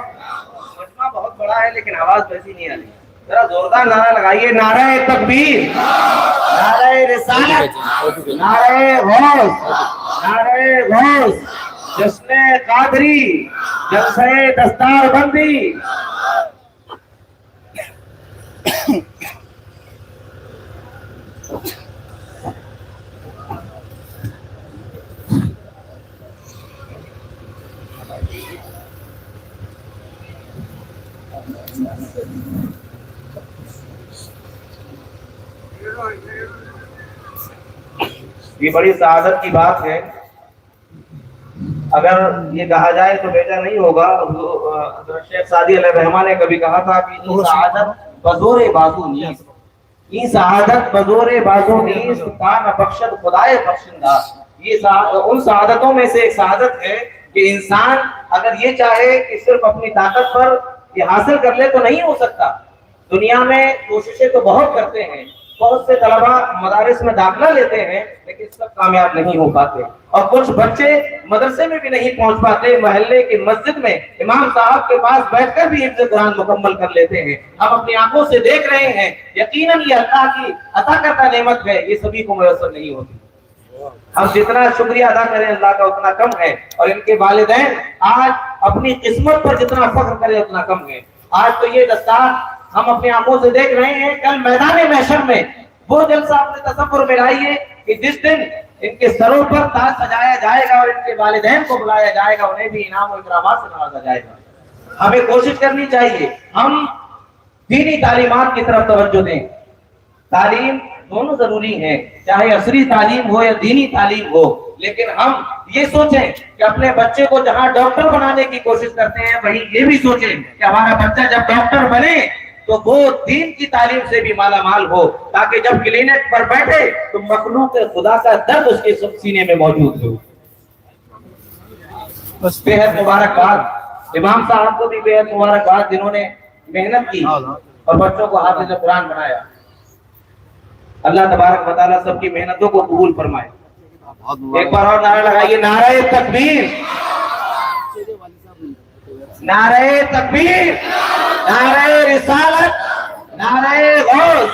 مجمع بہت بڑا ہے لیکن آواز ویسی نہیں آ رہی، ذرا زوردار نعرہ لگائیے، نعرہ تکبیر، نعرہ رسالت، نعرہ غوث، نعرہ غوث، جشن قادری، جلسہ دستار بندی۔ یہ بڑی سعادت کی بات ہے، اگر یہ کہا جائے تو بیجا نہیں ہوگا۔ حضرت شیخ سعدی علیہ الرحمہ نے کبھی کہا تھا کہ یہ سعادت بزور بازو نیست، یہ سعادت بزور بازو نیست کان بخشد خدائے بخشندہ۔ یہ ان سعادتوں میں سے ایک سعادت ہے کہ انسان اگر یہ چاہے کہ صرف اپنی طاقت پر یہ حاصل کر لے تو نہیں ہو سکتا۔ دنیا میں کوششیں تو بہت کرتے ہیں، بہت سے طلباء مدارس میں داخلہ لیتے ہیں لیکن سب کامیاب نہیں ہو پاتے، اور کچھ بچے مدرسے میں بھی نہیں پہنچ پاتے، محلے کی مسجد میں امام صاحب کے پاس بیٹھ کر بھی حفظ قرآن مکمل کر لیتے ہیں۔ ہم اپنی آنکھوں سے دیکھ رہے ہیں، یقیناً یہ اللہ کی عطا کردہ نعمت ہے، یہ سبھی کو میسر نہیں ہوتی۔ ہم جتنا شکریہ ادا کریں اللہ کا اتنا کم ہے، اور ان کے والدین آج اپنی قسمت پر جتنا فخر کریں اتنا کم ہے۔ آج تو یہ دستار ہم اپنی آنکھوں سے دیکھ رہے ہیں، کل میدان محشر میں وہ جلسہ اپنے تصور میں لائیے کہ جس دن ان کے سروں پر تاج سجایا جائے گا اور ان کے والدین کو بلایا جائے گا، انہیں بھی انعام و اکرامات سے نوازا جائے گا۔ ہمیں کوشش کرنی چاہیے ہم دینی تعلیمات کی طرف توجہ دیں۔ تعلیم دونوں ضروری ہیں، چاہے عصری تعلیم ہو یا دینی تعلیم ہو، لیکن ہم یہ سوچیں کہ اپنے بچے کو جہاں ڈاکٹر بنانے کی کوشش کرتے ہیں وہیں یہ بھی سوچیں کہ ہمارا بچہ جب ڈاکٹر بنے تو وہ دین کی تعلیم سے بھی مالا مال ہو، تاکہ جب کلینک پر بیٹھے تو مخلوق خدا کا درد اس کے سینے میں موجود ہو۔ بےحد مبارکباد امام صاحب کو بھی، بےحد مبارکباد جنہوں نے محنت کی اور بچوں کو حافظ قرآن بنایا۔ اللہ تبارک و تعالیٰ سب کی محنتوں کو قبول فرمائے۔ ایک بار اور نعرہ لگائیے، نعرہ تکبیر، نعرہ تکبیر، نعرہ رسالت، نعرہ غوث،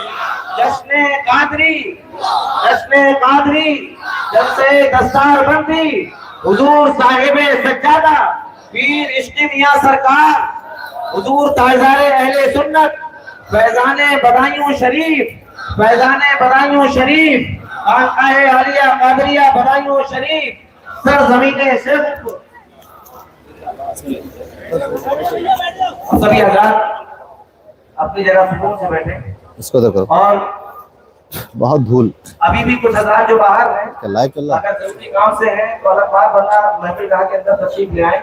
جشن قادری، جشن قادری، جلسہ دستار بندی، حضور صاحب سجادہ پیر عشق میاں سرکار، حضور تاجدار اہل سنت، فیضان بدایوں شریف، فیضان بدایوں شریف، خانقاہ عالیہ قادریہ بدایوں شریف، سرزمین شرف۔ سبھی حضرات اپنی جگہ سکون سے بیٹھے، اس کو دیکھو اور بہت دھول ابھی بھی کچھ حضرات جو باہر ہیں لائک اللہ اگر ضروری کام سے ہیں تو الگ بات، ورنہ محفل گاہ کے اندر تشریف لے آئیں۔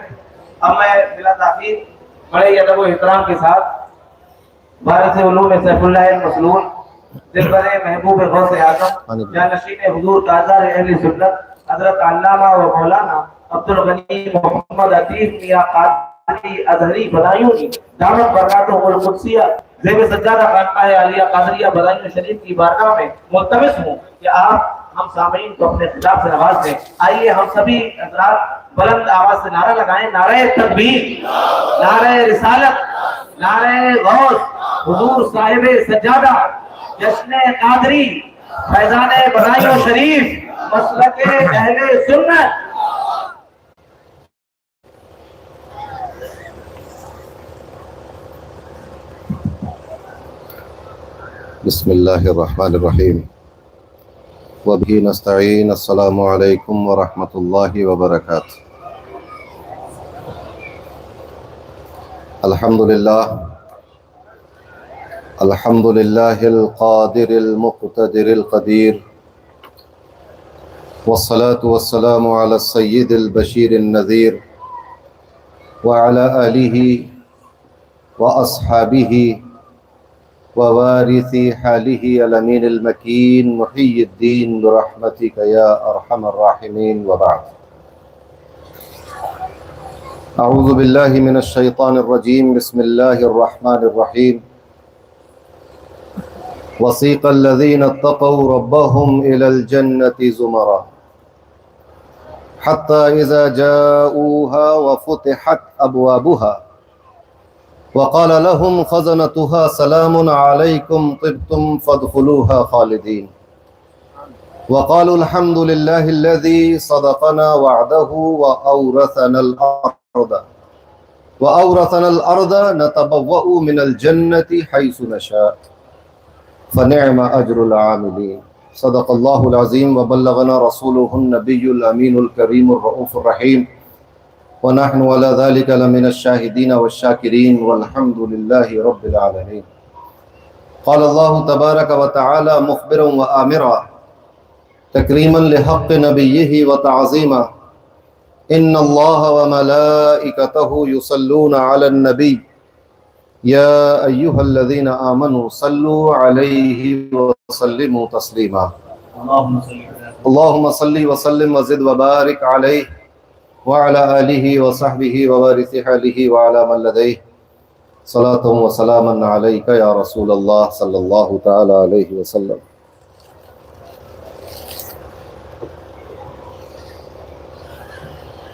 اب میں بلا تاخیر بڑے ادب و احترام کے ساتھ بارس علوم سیف اللہ المسلول دلبر محبوب غوث اعظم جانشین حضور تاجدار اہل سنت حضرت علامہ و مولانا عبد الغنی محمد عتیق میاں قادری ازہری بدایونی دعوت برکاتہ القدسیہ زیب سجادہ خانقاہ عالیہ قادریہ بدایوں شریف کی بارگاہ میں ملتمس ہوں کہ آپ ہم سامعین کو اپنے خطاب سے نواز دیں۔ آئیے ہم سبھی حضرات بلند آواز سے نعرہ لگائیں، نعرہ تکبیر، نعرہ رسالت، نعرہ غوث، حضور صاحب سجادہ، جشن قادری، فیضان بدایوں شریف، مسلک اہل سنت۔ بسم اللہ الرحمن الرحیم وبہ نستعین۔ السلام علیکم ورحمۃ اللہ وبرکاتہ۔ الحمدللہ الحمدللہ القادر المقتدر القدیر، والصلاة والسلام علی السید البشیر النذیر وعلی آلہ واصحابہ ووارث حاله الأمين المكين محيي الدين برحمتك يا أرحم الراحمين وبعد أعوذ بالله من الشيطان الرجيم بسم الله الرحمن الرحيم وسيق الذين اتقوا ربهم إلى الجنة زمرا حتى إذا جاءوها وفتحت أبوابها وقال لهم خزنتها سلام عليكم طبتم فادخلوها خالدين وقالوا الحمد لله الذي صدقنا وعده وأورثنا الأرض نتبوأ من الجنة حيث نشاء فنعم أجر العاملين صدق الله العظيم وبلغنا رسوله النبي الأمين الكريم الرؤوف الرحيم ونحن على ذلك لمن الشاهدين والشاكرين والحمد لله رب العالمين قال الله تبارك وتعالى مخبرا وآمرا تكريما لحق نبيه وتعظيما إن الله وملائكته يصلون على النبي يا أيها الذين آمنوا صلوا عليه وسلموا تسليما اللهم صل وسلم وزد وبارك عليه وعلى آله وصحبه ووارث حاله وعلى من لديه صلاة وسلاما عليك يا رسول الله صلى الله تعالى عليه وسلم.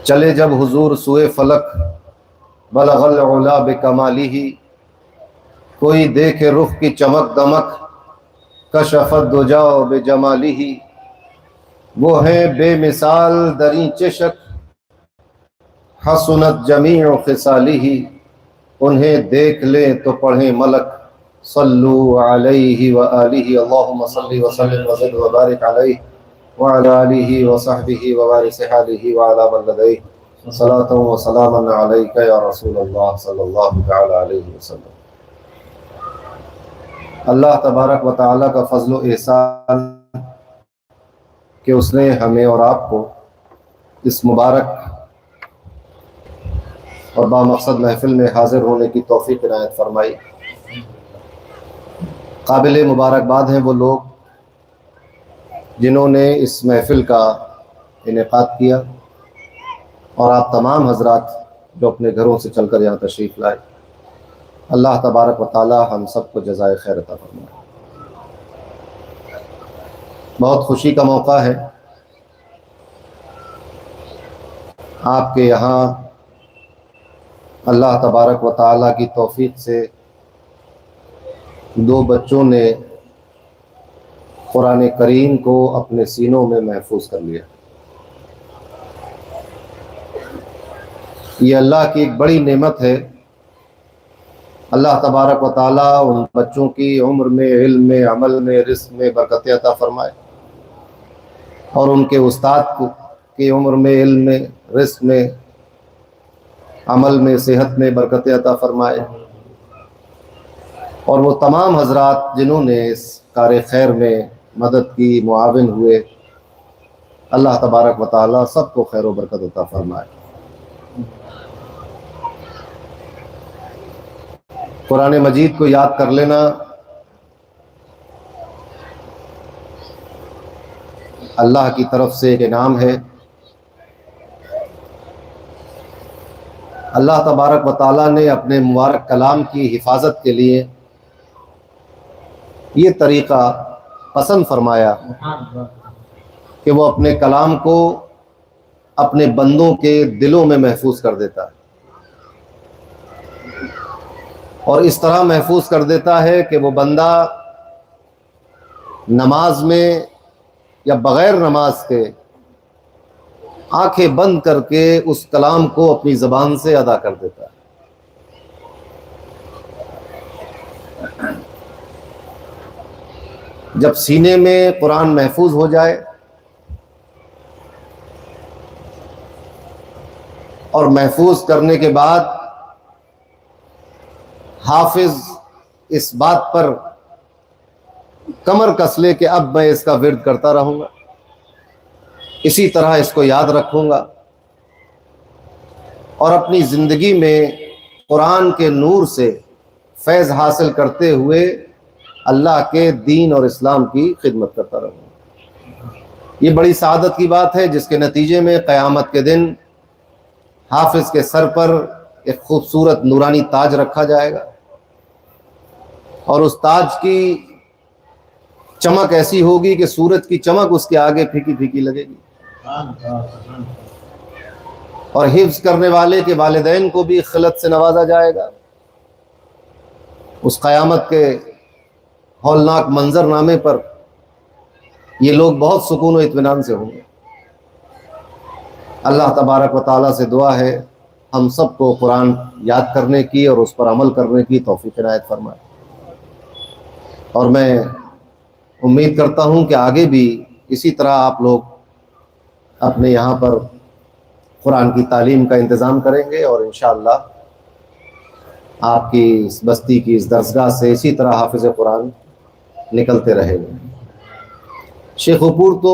چلے جب حضور سوئے فلک بلغ العلا بکمالہ، کوئی دیکھے رخ کی چمک دمک کشفت دجا بجمالہ، وہ ہیں بے مثال دریں چشک حسنت جمیع خصالہ، انہیں دیکھ لیں تو پڑھیں ملک صلو علیہ وآلہ اللہم صلی وسلم وزد وبارک علیہ وعلى آلہ وصحبہ ووارث حالہ وعلى من لدیہ صلاة وسلاما علیک یا رسول اللہ صلی اللہ تعالی علیہ وسلم. اللہ تبارک و تعالیٰ کا فضل و احسان کہ اس نے ہمیں اور آپ کو اس مبارک اور بامقصد محفل میں حاضر ہونے کی توفیق عنایت فرمائی. قابل مبارکباد ہیں وہ لوگ جنہوں نے اس محفل کا انعقاد کیا اور آپ تمام حضرات جو اپنے گھروں سے چل کر یہاں تشریف لائے. اللہ تبارک و تعالی ہم سب کو جزائے خیر عطا فرمائے. بہت خوشی کا موقع ہے آپ کے یہاں اللہ تبارک و تعالی کی توفیق سے دو بچوں نے قرآن کریم کو اپنے سینوں میں محفوظ کر لیا. یہ اللہ کی ایک بڑی نعمت ہے. اللہ تبارک و تعالی ان بچوں کی عمر میں، علم میں، عمل میں، رزق میں برکت عطا فرمائے اور ان کے استاد کی عمر میں، علم میں، رزق میں، عمل میں، صحت میں برکت عطا فرمائے. اور وہ تمام حضرات جنہوں نے اس کار خیر میں مدد کی، معاون ہوئے، اللہ تبارک و تعالی سب کو خیر و برکت عطا فرمائے. قرآن مجید کو یاد کر لینا اللہ کی طرف سے ایک انعام ہے. اللہ تبارک و تعالیٰ نے اپنے مبارک کلام کی حفاظت کے لیے یہ طریقہ پسند فرمایا کہ وہ اپنے کلام کو اپنے بندوں کے دلوں میں محفوظ کر دیتا ہے، اور اس طرح محفوظ کر دیتا ہے کہ وہ بندہ نماز میں یا بغیر نماز کے آنکھیں بند کر کے اس کلام کو اپنی زبان سے ادا کر دیتا ہے. جب سینے میں قرآن محفوظ ہو جائے اور محفوظ کرنے کے بعد حافظ اس بات پر کمر کس لے کہ اب میں اس کا ورد کرتا رہوں گا، اسی طرح اس کو یاد رکھوں گا، اور اپنی زندگی میں قرآن کے نور سے فیض حاصل کرتے ہوئے اللہ کے دین اور اسلام کی خدمت کرتا رہوں۔ یہ بڑی سعادت کی بات ہے جس کے نتیجے میں قیامت کے دن حافظ کے سر پر ایک خوبصورت نورانی تاج رکھا جائے گا، اور اس تاج کی چمک ایسی ہوگی کہ سورج کی چمک اس کے آگے پھیکی پھیکی لگے گی، اور حفظ کرنے والے کے والدین کو بھی خلت سے نوازا جائے گا۔ اس قیامت کے ہولناک منظر نامے پر یہ لوگ بہت سکون و اطمینان سے ہوں گے۔ اللہ تبارک و تعالیٰ سے دعا ہے ہم سب کو قرآن یاد کرنے کی اور اس پر عمل کرنے کی توفیق عنایت فرمائے، اور میں امید کرتا ہوں کہ آگے بھی اسی طرح آپ لوگ اپنے یہاں پر قرآن کی تعلیم کا انتظام کریں گے، اور انشاءاللہ آپ کی اس بستی کی اس درسگاہ سے اسی طرح حافظ قرآن نکلتے رہیں گے۔ شیخ پور تو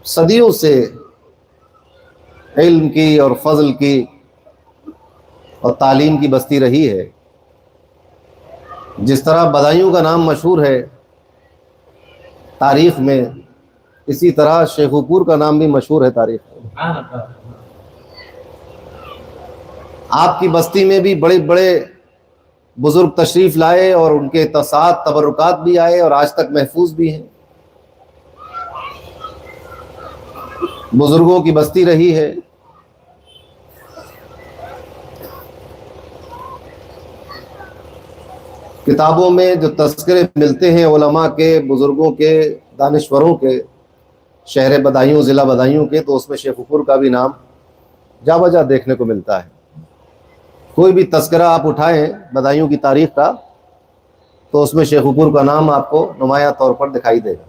صدیوں سے علم کی اور فضل کی اور تعلیم کی بستی رہی ہے۔ جس طرح بدایوں کا نام مشہور ہے تاریخ میں، اسی طرح شیخ پور کا نام بھی مشہور ہے تاریخ میں۔ آپ کی بستی میں بھی بڑے بڑے بزرگ تشریف لائے، اور ان کے ساتھ تبرکات بھی آئے اور آج تک محفوظ بھی ہیں۔ بزرگوں کی بستی رہی ہے۔ کتابوں میں جو تذکرے ملتے ہیں علماء کے، بزرگوں کے، دانشوروں کے، شہر بدایوں، ضلع بدایوں کے، تو اس میں شیخ پور کا بھی نام جا بجا دیکھنے کو ملتا ہے۔ کوئی بھی تذکرہ آپ اٹھائیں بدایوں کی تاریخ کا تو اس میں شیخ پور کا نام آپ کو نمایاں طور پر دکھائی دے گا۔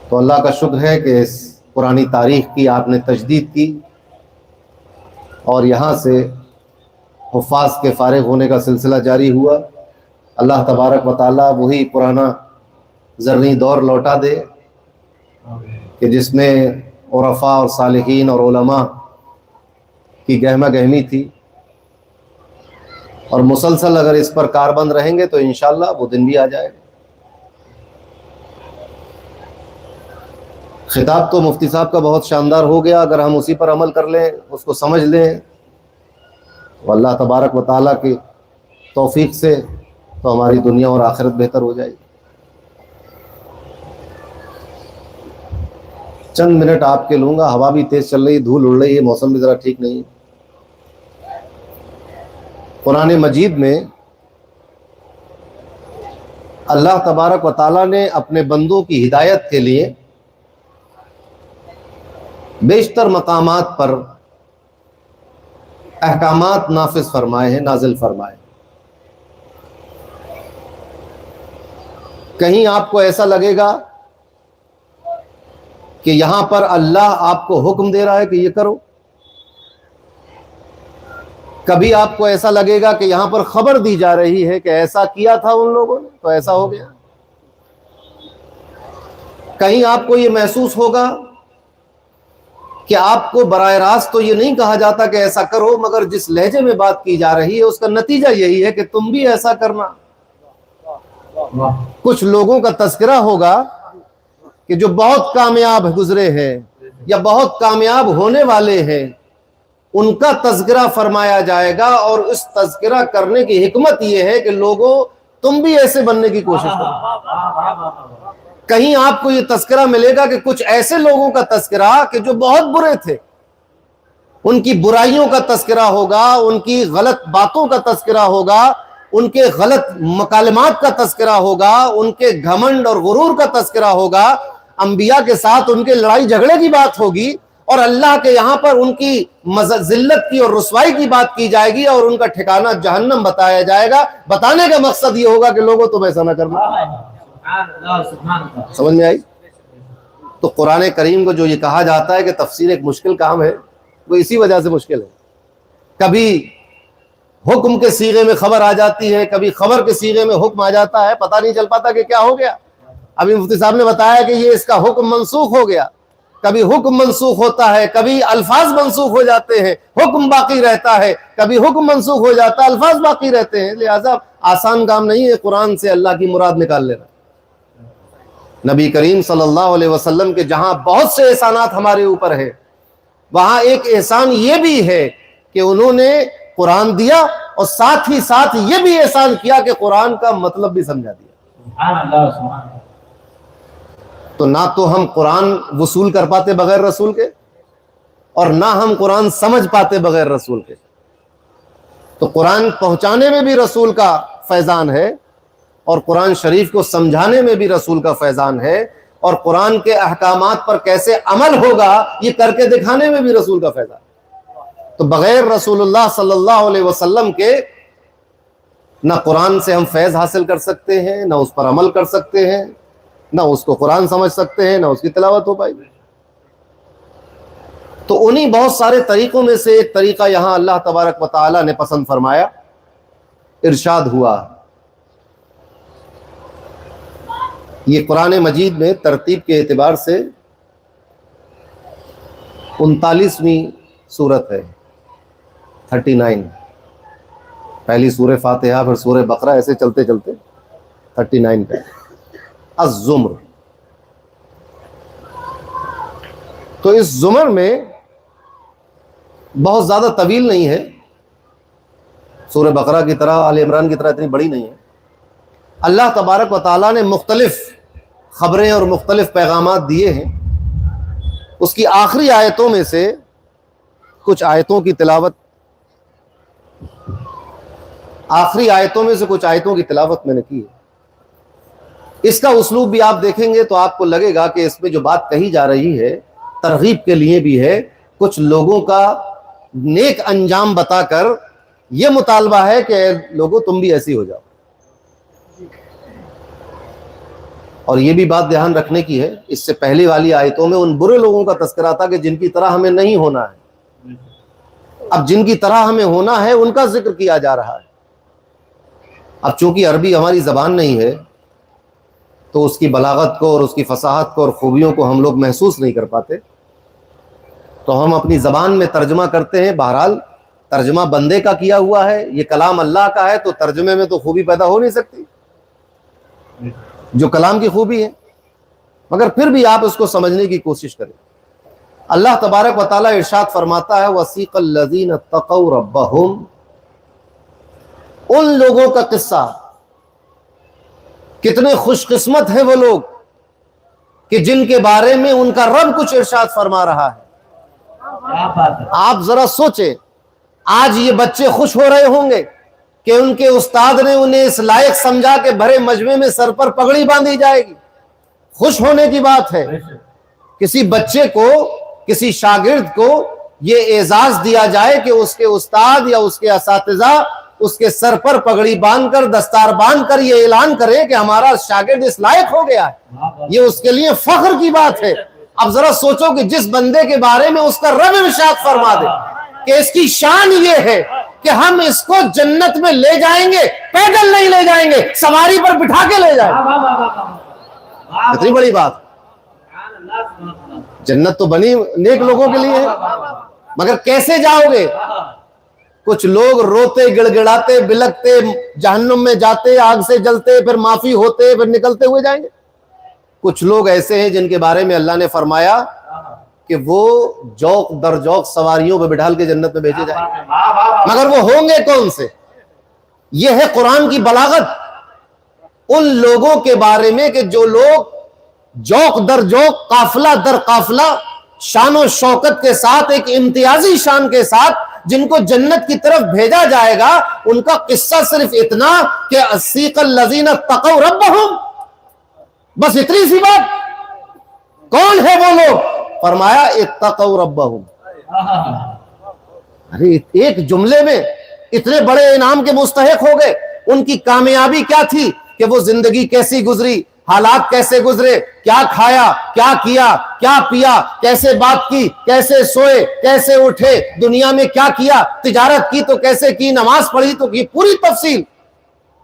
تو اللہ کا شکر ہے کہ اس پرانی تاریخ کی آپ نے تجدید کی، اور یہاں سے حفاظ کے فارغ ہونے کا سلسلہ جاری ہوا۔ اللہ تبارک و تعالیٰ وہی پرانا زرعی دور لوٹا دے کہ جس میں عرفاء اور صالحین اور علماء کی گہمہ گہمی تھی، اور مسلسل اگر اس پر کاربند رہیں گے تو انشاءاللہ وہ دن بھی آ جائے گا۔ خطاب تو مفتی صاحب کا بہت شاندار ہو گیا، اگر ہم اسی پر عمل کر لیں، اس کو سمجھ لیں، تو اللہ تبارک و تعالیٰ کی توفیق سے تو ہماری دنیا اور آخرت بہتر ہو جائے گی۔ چند منٹ آپ کے لوں گا، ہوا بھی تیز چل رہی، دھول اڑ رہی ہے، موسم بھی ذرا ٹھیک نہیں۔ قرآن مجید میں اللہ تبارک و تعالیٰ نے اپنے بندوں کی ہدایت کے لیے بیشتر مقامات پر احکامات نافذ فرمائے ہیں، نازل فرمائے۔ کہیں آپ کو ایسا لگے گا کہ یہاں پر اللہ آپ کو حکم دے رہا ہے کہ یہ کرو، کبھی آپ کو ایسا لگے گا کہ یہاں پر خبر دی جا رہی ہے کہ ایسا کیا تھا ان لوگوں نے تو ایسا ہو گیا۔ کہیں آپ کو یہ محسوس ہوگا کہ آپ کو براہ راست تو یہ نہیں کہا جاتا کہ ایسا کرو، مگر جس لہجے میں بات کی جا رہی ہے اس کا نتیجہ یہی ہے کہ تم بھی ایسا کرنا۔ کچھ لوگوں کا تذکرہ ہوگا کہ جو بہت کامیاب گزرے ہیں یا بہت کامیاب ہونے والے ہیں، ان کا تذکرہ فرمایا جائے گا، اور اس تذکرہ کرنے کی حکمت یہ ہے کہ لوگوں تم بھی ایسے بننے کی کوشش کرو۔ کہیں آپ کو یہ تذکرہ ملے گا کہ کچھ ایسے لوگوں کا تذکرہ کہ جو بہت برے تھے، ان کی برائیوں کا تذکرہ ہوگا، ان کی غلط باتوں کا تذکرہ ہوگا، ان کے غلط مکالمات کا تذکرہ ہوگا، ان کے گھمنڈ اور غرور کا تذکرہ ہوگا، انبیاء کے ساتھ ان کے لڑائی جھگڑے کی بات ہوگی، اور اللہ کے یہاں پر ان کی ذلت کی اور رسوائی کی بات کی جائے گی، اور ان کا ٹھکانہ جہنم بتایا جائے گا۔ بتانے کا مقصد یہ ہوگا کہ لوگوں تم ایسا نہ کرنا۔ سمجھ میں آئی؟ تو قرآن کریم کو جو یہ کہا جاتا ہے کہ تفسیر ایک مشکل کام ہے، وہ اسی وجہ سے مشکل ہے۔ کبھی حکم کے صیغے میں خبر آ جاتی ہے، کبھی خبر کے صیغے میں حکم آ جاتا ہے، پتہ نہیں چل پاتا کہ کیا ہو گیا۔ ابھی مفتی صاحب نے بتایا کہ یہ اس کا حکم منسوخ ہو گیا، کبھی حکم منسوخ ہوتا ہے، کبھی الفاظ منسوخ ہو جاتے ہیں، حکم باقی رہتا ہے، کبھی حکم منسوخ ہو جاتا ہے، الفاظ باقی رہتے ہیں. لہذا آسان کام نہیں ہے قرآن سے اللہ کی مراد نکال لینا. نبی کریم صلی اللہ علیہ وسلم کے جہاں بہت سے احسانات ہمارے اوپر ہے، وہاں ایک احسان یہ بھی ہے کہ انہوں نے قرآن دیا اور ساتھ ہی ساتھ یہ بھی احسان کیا کہ قرآن کا مطلب بھی سمجھا دیا. سبحان اللہ سبحان اللہ. تو نہ تو ہم قرآن وصول کر پاتے بغیر رسول کے، اور نہ ہم قرآن سمجھ پاتے بغیر رسول کے. تو قرآن پہنچانے میں بھی رسول کا فیضان ہے، اور قرآن شریف کو سمجھانے میں بھی رسول کا فیضان ہے، اور قرآن کے احکامات پر کیسے عمل ہوگا یہ کر کے دکھانے میں بھی رسول کا فیضان ہے. تو بغیر رسول اللہ صلی اللہ علیہ وسلم کے نہ قرآن سے ہم فیض حاصل کر سکتے ہیں، نہ اس پر عمل کر سکتے ہیں، نہ اس کو قرآن سمجھ سکتے ہیں، نہ اس کی تلاوت ہو پائے گی. تو انہی بہت سارے طریقوں میں سے ایک طریقہ یہاں اللہ تبارک و تعالی نے پسند فرمایا. ارشاد ہوا، یہ قرآن مجید میں ترتیب کے اعتبار سے 39ویں سورت ہے، 39. پہلی سورہ فاتحہ، پھر سورہ بقرہ، ایسے چلتے چلتے 39 پہ الزمر. تو اس زمر میں بہت زیادہ طویل نہیں ہے، سورہ بقرہ کی طرح، آل عمران کی طرح اتنی بڑی نہیں ہے. اللہ تبارک و تعالیٰ نے مختلف خبریں اور مختلف پیغامات دیے ہیں. اس کی آخری آیتوں میں سے کچھ آیتوں کی تلاوت میں نے کی ہے. اس کا اسلوب بھی آپ دیکھیں گے تو آپ کو لگے گا کہ اس میں جو بات کہی جا رہی ہے ترغیب کے لیے بھی ہے. کچھ لوگوں کا نیک انجام بتا کر یہ مطالبہ ہے کہ اے لوگوں تم بھی ایسی ہو جاؤ. اور یہ بھی بات دھیان رکھنے کی ہے، اس سے پہلی والی آیتوں میں ان برے لوگوں کا تذکرہ تھا کہ جن کی طرح ہمیں نہیں ہونا ہے. اب جن کی طرح ہمیں ہونا ہے ان کا ذکر کیا جا رہا ہے. اب چونکہ عربی ہماری زبان نہیں ہے تو اس کی بلاغت کو اور اس کی فصاحت کو اور خوبیوں کو ہم لوگ محسوس نہیں کر پاتے، تو ہم اپنی زبان میں ترجمہ کرتے ہیں. بہرحال ترجمہ بندے کا کیا ہوا ہے، یہ کلام اللہ کا ہے، تو ترجمے میں تو خوبی پیدا ہو نہیں سکتی جو کلام کی خوبی ہے، مگر پھر بھی آپ اس کو سمجھنے کی کوشش کریں. اللہ تبارک و تعالیٰ ارشاد فرماتا ہے وَسِيقَ الَّذِينَ اتَّقَوْا رَبَّهُمْ. ان لوگوں کا قصہ، کتنے خوش قسمت ہیں وہ لوگ کہ جن کے بارے میں ان کا رب کچھ ارشاد فرما رہا ہے. آپ ذرا سوچیں، آج یہ بچے خوش ہو رہے ہوں گے کہ ان کے استاد نے انہیں اس لائق سمجھا کہ بھرے مجمع میں سر پر پگڑی باندھی جائے گی. خوش ہونے کی بات ہے. کسی بچے کو، کسی شاگرد کو یہ اعزاز دیا جائے کہ اس کے استاد یا اس کے اساتذہ اس کے سر پر پگڑی باندھ کر، دستار باندھ کر یہ اعلان کریں کہ ہمارا شاگرد اس لائق ہو گیا ہے، یہ اس کے لیے فخر کی بات ہے. اب ذرا سوچو کہ جس بندے کے بارے میں اس کا رب ارشاد فرما دے کہ اس کی شان یہ ہے کہ ہم اس کو جنت میں لے جائیں گے، پیدل نہیں لے جائیں گے، سواری پر بٹھا کے لے جائیں گے. اتنی بڑی بات. جنت تو بنی نیک لوگوں کے لیے ہے، مگر کیسے جاؤ گے؟ کچھ لوگ روتے گڑ گڑاتے بلکتے جہنم میں جاتے، آگ سے جلتے، پھر معافی ہوتے، پھر نکلتے ہوئے جائیں گے. کچھ لوگ ایسے ہیں جن کے بارے میں اللہ نے فرمایا کہ وہ جوق در جوق سواریوں پہ بٹھال کے جنت میں بھیجے جائیں گے، مگر وہ ہوں گے کون سے؟ یہ ہے قرآن کی بلاغت ان لوگوں کے بارے میں کہ جو لوگ جوق در جوق، قافلہ در قافلہ، شان و شوکت کے ساتھ، ایک امتیازی شان کے ساتھ جن کو جنت کی طرف بھیجا جائے گا. ان کا قصہ صرف اتنا کہ وَسِيقَ الَّذِينَ اتَّقَوْا رَبَّهُمْ، بس اتنی سی بات. کون ہے وہ لوگ؟ فرمایا اتقوا ربہم. ارے ایک جملے میں اتنے بڑے انعام کے مستحق ہو گئے. ان کی کامیابی کیا تھی کہ وہ زندگی کیسی گزری، حالات کیسے گزرے، کیا کھایا، کیا کیا، کیا پیا، کیسے بات کی، کیسے سوئے، کیسے اٹھے، دنیا میں کیا کیا، تجارت کی تو کیسے کی، نماز پڑھی تو کی، پوری تفصیل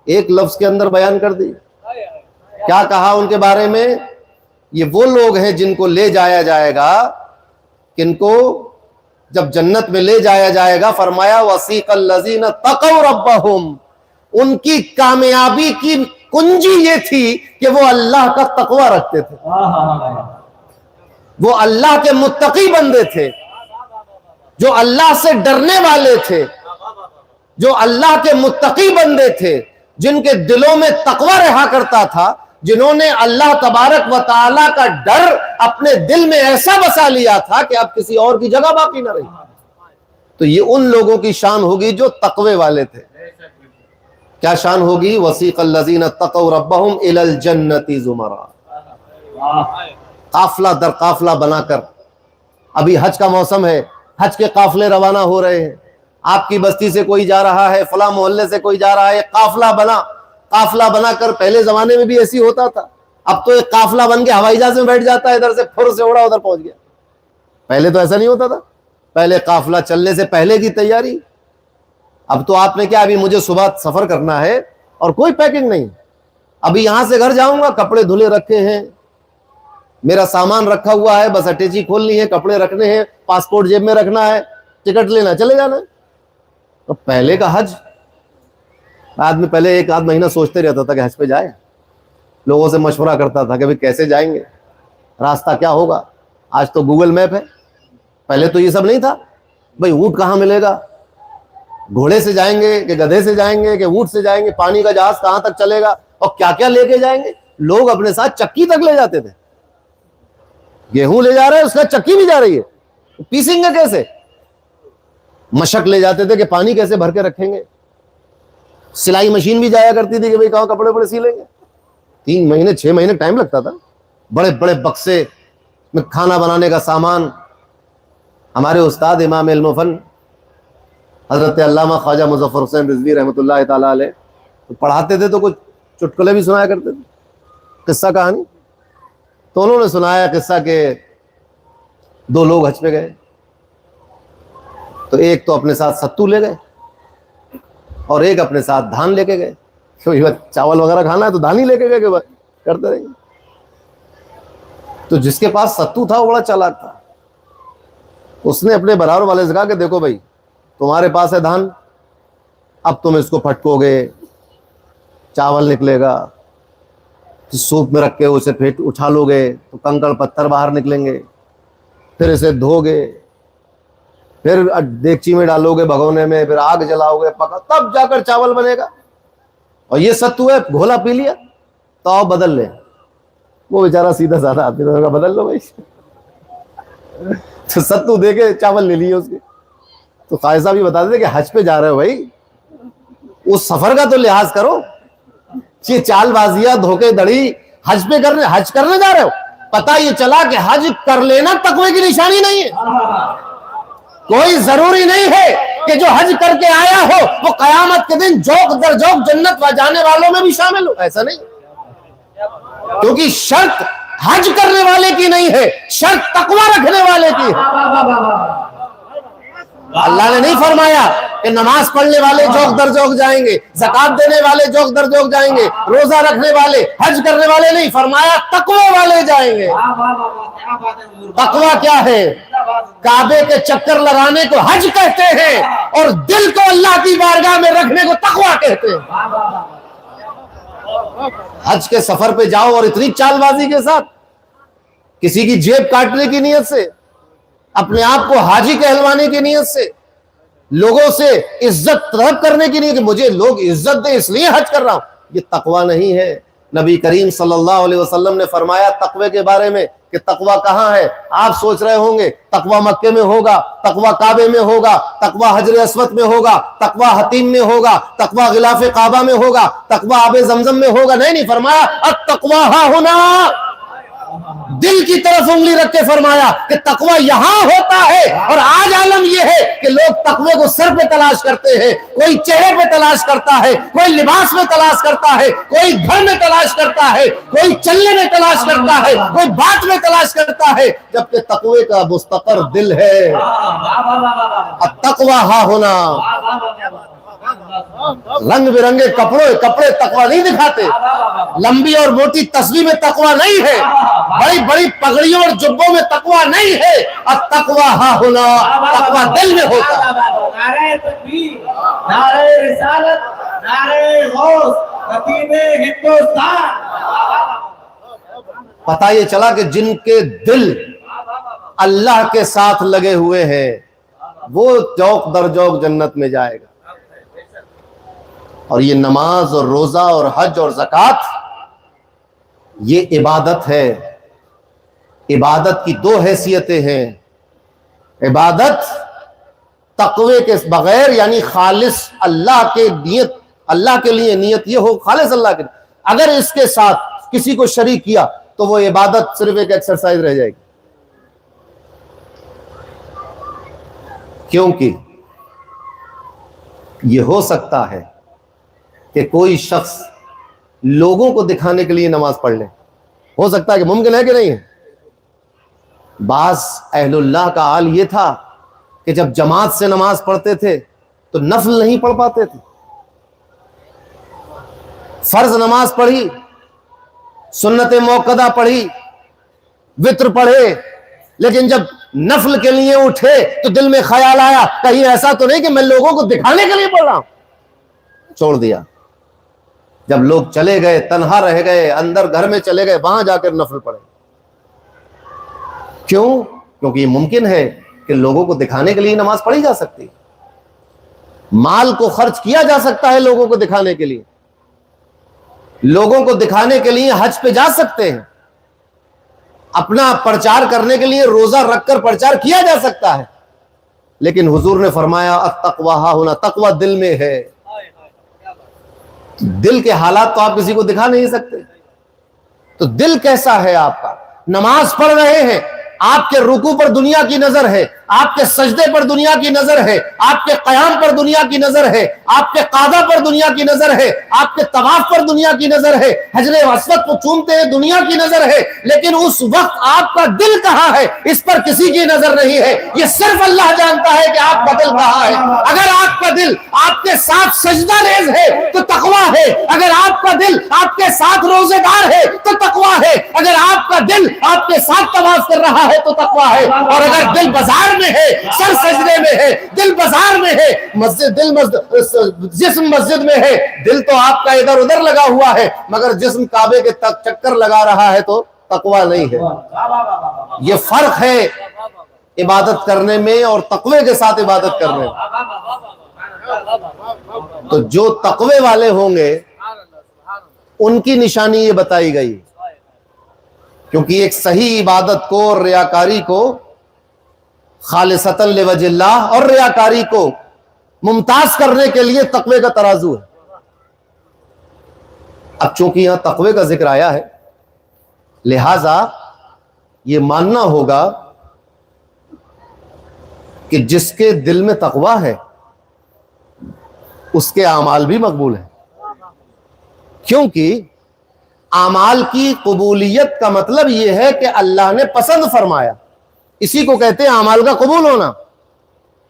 ایک لفظ کے اندر بیان کر دی. کیا کہا ان کے بارے میں؟ یہ وہ لوگ ہیں جن کو لے جایا جائے گا، کن کو؟ جب جنت میں لے جایا جائے گا، فرمایا وَسِيقَ الَّذِينَ اتَّقَوْا رَبَّهُمْ، ان کی کامیابی کی کنجی یہ تھی کہ وہ اللہ کا تقوی رکھتے تھے، وہ اللہ کے متقی بندے تھے، جو اللہ سے ڈرنے والے تھے، جو اللہ کے متقی بندے تھے، جن کے دلوں میں تقوی رہا کرتا تھا، جنہوں نے اللہ تبارک و تعالیٰ کا ڈر اپنے دل میں ایسا بسا لیا تھا کہ اب کسی اور کی جگہ باقی نہ رہی۔ تو یہ ان لوگوں کی شان ہوگی جو تقوی والے تھے۔ کیا شان ہوگی؟ وَسِيقَ الَّذِينَ اتَّقَوْا رَبَّهُمْ إِلَى الْجَنَّةِ زُمَرًا، قافلہ در قافلہ بنا کر۔ ابھی حج کا موسم ہے، حج کے قافلے روانہ ہو رہے ہیں، آپ کی بستی سے کوئی جا رہا ہے، فلاں محلے سے کوئی جا رہا ہے، قافلہ بنا کر۔ پہلے زمانے میں بھی ایسی ہوتا تھا، اب تو ایک قافلہ بن کے ہوائی جہاز میں بیٹھ جاتا ہے، ادھر سے پھر سے اڑا ادھر پہنچ گیا۔ پہلے تو ایسا نہیں ہوتا تھا، پہلے قافلہ چلنے سے پہلے کی تیاری۔ اب تو آپ نے کیا، ابھی مجھے صبح سفر کرنا ہے اور کوئی پیکنگ نہیں، ابھی یہاں سے گھر جاؤں گا، کپڑے دھلے رکھے ہیں، میرا سامان رکھا ہوا ہے، بس اٹیچی کھولنی ہے، کپڑے رکھنے ہیں، پاسپورٹ جیب میں رکھنا ہے، ٹکٹ لینا، چلے جانا ہے۔ تو پہلے کا حج، آدمی پہلے ایک آدھ مہینہ سوچتے رہتا تھا کہ حج پہ جائے، لوگوں سے مشورہ کرتا تھا کہ بھئی کیسے جائیں گے، راستہ کیا ہوگا۔ آج تو گوگل میپ ہے، پہلے تو یہ سب نہیں تھا، بھئی اونٹ کہاں ملے گا، گھوڑے سے جائیں گے کہ گدھے سے جائیں گے کہ اونٹ سے جائیں گے، پانی کا جہاز کہاں تک چلے گا، اور کیا کیا لے کے جائیں گے۔ لوگ اپنے ساتھ چکی تک لے جاتے تھے، گیہوں لے جا رہے ہیں، اس کا چکی بھی جا رہی ہے، پیسیں گے کیسے، مشق لے جاتے تھے کہ پانی کیسے بھر کے رکھیں گے، سلائی مشین بھی جایا کرتی تھی کہ بھئی کہاں کپڑے بڑے سی لیں گے، 3 مہینے 6 مہینے ٹائم لگتا تھا، بڑے بڑے بکسے میں کھانا بنانے کا سامان۔ ہمارے استاد امام علم و فن حضرت علامہ خواجہ مظفر حسین رضوی رحمۃ اللہ تعالیٰ علیہ پڑھاتے تھے تو کچھ چٹکلے بھی سنایا کرتے تھے، قصہ کہانی۔ تو انہوں نے سنایا قصہ کہ 2 لوگ حج پہ گئے، تو ایک تو اپنے ساتھ ستو لے گئے اور ایک اپنے ساتھ دھان لے کے گئے، چاول وغیرہ کھانا ہے تو دھان ہی لے کے گئے کہ بھائی کرتے رہیں گے۔ تو جس کے پاس ستو تھا وہ بڑا چالاک تھا، اس نے اپنے برابر والے سے کہا کہ دیکھو بھائی تمہارے پاس ہے دھان، اب تم اس کو پھٹکو گے، چاول نکلے گا، سوپ میں رکھ کے اسے پھر اٹھا لو گے تو کنکڑ پتھر باہر نکلیں گے، پھر اسے دھو گے، پھر دیگچی میں ڈالو گے بھگونے میں، پھر آگ جلاؤ گے، پکا، تب جا کر چاول بنے گا۔ اور یہ ستو ہے، گھولا پی لیا تو آؤ بدل لیں۔ وہ بیچارہ سیدھا سادہ آدمی نے کہا بدل لو بھائی، تو ستو دے کے چاول لے لیے اس کے۔ تو قائد صاحب یہ بتا دیتے کہ حج پہ جا رہے ہو بھائی، اس سفر کا تو لحاظ کرو، یہ چال بازیاں دھوکے دڑی حج کرنے جا رہے ہو، پتہ یہ چلا کہ حج کر لینا تقوی کی نشانی نہیں ہے۔ کوئی ضروری نہیں ہے کہ جو حج کر کے آیا ہو وہ قیامت کے دن جوک در جوک جنت جانے والوں میں بھی شامل ہو، ایسا نہیں، کیونکہ شرط حج کرنے والے کی نہیں ہے، شرط تقوی رکھنے والے کی ہے۔ اللہ نے نہیں فرمایا کہ نماز پڑھنے والے جوک در جوک جائیں گے، زکات دینے والے جوک در جوک جائیں گے، روزہ رکھنے والے، حج کرنے والے نہیں، فرمایا تقوی والے جائیں گے۔ تقوی کیا ہے؟ کعبے کے چکر لگانے کو حج کہتے ہیں اور دل کو اللہ کی بارگاہ میں رکھنے کو تقوی کہتے ہیں۔ حج کے سفر پہ جاؤ اور اتنی چال بازی کے ساتھ، کسی کی جیب کاٹنے کی نیت سے، اپنے آپ کو حاجی کہلوانے کی نیت سے، لوگوں سے عزت طلب کرنے کی نیت کہ مجھے لوگ عزت دیں اس لیے حج کر رہا ہوں، یہ تقوی نہیں ہے۔ نبی کریم صلی اللہ علیہ وسلم نے فرمایا تقوی کے بارے میں کہ تقوی کہاں ہے؟ آپ سوچ رہے ہوں گے تقوی مکے میں ہوگا، تقوی کعبے میں ہوگا، تقوی حجر اسود میں ہوگا، تقوی حتیم میں ہوگا، تقوی غلاف کعبہ میں ہوگا، تقوی آب زمزم میں ہوگا، نہیں فرمایا التقوی ہا ہونا، دل کی طرف انگلی رکھ کے فرمایا کہ تقوی یہاں ہوتا ہے۔ اور آج عالم یہ ہے کہ لوگ تقوی کو سر پہ تلاش کرتے ہیں، کوئی چہرے پہ تلاش کرتا ہے، کوئی لباس میں تلاش کرتا ہے، کوئی گھر میں تلاش کرتا ہے، کوئی چلنے میں تلاش کرتا ہے، کوئی بات میں تلاش کرتا ہے، جبکہ تقوی کا مستقر دل ہے۔ التقوی ہا ہونا، رنگ برنگے کپڑے تقویٰ نہیں دکھاتے، لمبی اور موٹی تسبیح میں تقویٰ نہیں ہے، بڑی بڑی پگڑیوں اور جبوں میں تقویٰ نہیں ہے، التقویٰ ہا ہنا، تقویٰ دل میں ہوتا ہے۔ نعرہ تکبیر، نعرہ رسالت، نعرہ غوث، خطیب ہندوستان۔ پتہ یہ چلا کہ جن کے دل اللہ کے ساتھ لگے ہوئے ہیں وہ جوق در جوق جنت میں جائے گا۔ اور یہ نماز اور روزہ اور حج اور زکوٰۃ یہ عبادت ہے۔ عبادت کی دو حیثیتیں ہیں، عبادت تقوی کے بغیر یعنی خالص اللہ کے نیت، اللہ کے لیے نیت یہ ہو خالص اللہ کے لیے، اگر اس کے ساتھ کسی کو شریک کیا تو وہ عبادت صرف ایک ایکسرسائز رہ جائے گی۔ کیونکہ یہ ہو سکتا ہے کہ کوئی شخص لوگوں کو دکھانے کے لیے نماز پڑھ لے، ہو سکتا ہے کہ ممکن ہے کہ نہیں ہے؟ بعض اہل اللہ کا حال یہ تھا کہ جب جماعت سے نماز پڑھتے تھے تو نفل نہیں پڑھ پاتے تھے، فرض نماز پڑھی، سنت موقدہ پڑھی، وتر پڑھے، لیکن جب نفل کے لیے اٹھے تو دل میں خیال آیا کہیں ایسا تو نہیں کہ میں لوگوں کو دکھانے کے لیے پڑھ رہا ہوں، چھوڑ دیا۔ جب لوگ چلے گئے، تنہا رہ گئے، اندر گھر میں چلے گئے، وہاں جا کر نفل پڑھے۔ کیوں؟ کیونکہ یہ ممکن ہے کہ لوگوں کو دکھانے کے لیے نماز پڑھی جا سکتی ہے، مال کو خرچ کیا جا سکتا ہے لوگوں کو دکھانے کے لیے، لوگوں کو دکھانے کے لیے حج پہ جا سکتے ہیں، اپنا پرچار کرنے کے لیے روزہ رکھ کر پرچار کیا جا سکتا ہے، لیکن حضور نے فرمایا التقویٰ ہا ہنا، تقویٰ دل میں ہے۔ دل کے حالات تو آپ کسی کو دکھا نہیں سکتے، تو دل کیسا ہے آپ کا؟ نماز پڑھ رہے ہیں، آپ کے رکوع پر دنیا کی نظر ہے، آپ کے سجدے پر دنیا کی نظر ہے، آپ کے قیام پر دنیا کی نظر ہے، آپ کے قعدہ پر دنیا کی نظر ہے، آپ کے طواف پر دنیا کی نظر ہے، حجر اسود کو چومتے ہیں دنیا کی نظر ہے، لیکن اس وقت آپ کا دل کہاں ہے اس پر کسی کی نظر نہیں ہے۔ یہ صرف اللہ جانتا ہے کہ آپ کا دل کہاں ہے۔ اگر آپ کا دل آپ کے ساتھ سجدہ ریز ہے تو تقویٰ ہے، اگر آپ کا دل آپ کے ساتھ روزے دار ہے تو تقویٰ ہے، اگر آپ کا دل آپ کے ساتھ طواف کر رہا ہے تو تقویٰ ہے، اور اگر دل بازار میں ہے، سر سجدے میں ہے، دل بازار میں ہے، جسم مسجد میں ہے، دل تو آپ کا ادھر ادھر لگا ہوا ہے، مگر جسم کعبے کے تک چکر لگا رہا ہے تو تقویٰ نہیں ہے۔ یہ فرق ہے عبادت کرنے میں اور تقوی کے ساتھ عبادت کرنے میں۔ تو جو تقوی والے ہوں گے ان کی نشانی یہ بتائی گئی، کیونکہ ایک صحیح عبادت کو اور ریاکاری کو خالصتاً لوجہ اللہ اور ریاکاری کو ممتاز کرنے کے لیے تقوی کا ترازو ہے۔ اب چونکہ یہاں تقوی کا ذکر آیا ہے لہذا یہ ماننا ہوگا کہ جس کے دل میں تقوی ہے اس کے اعمال بھی مقبول ہیں، کیونکہ اعمال کی قبولیت کا مطلب یہ ہے کہ اللہ نے پسند فرمایا، اسی کو کہتے ہیں اعمال کا قبول ہونا۔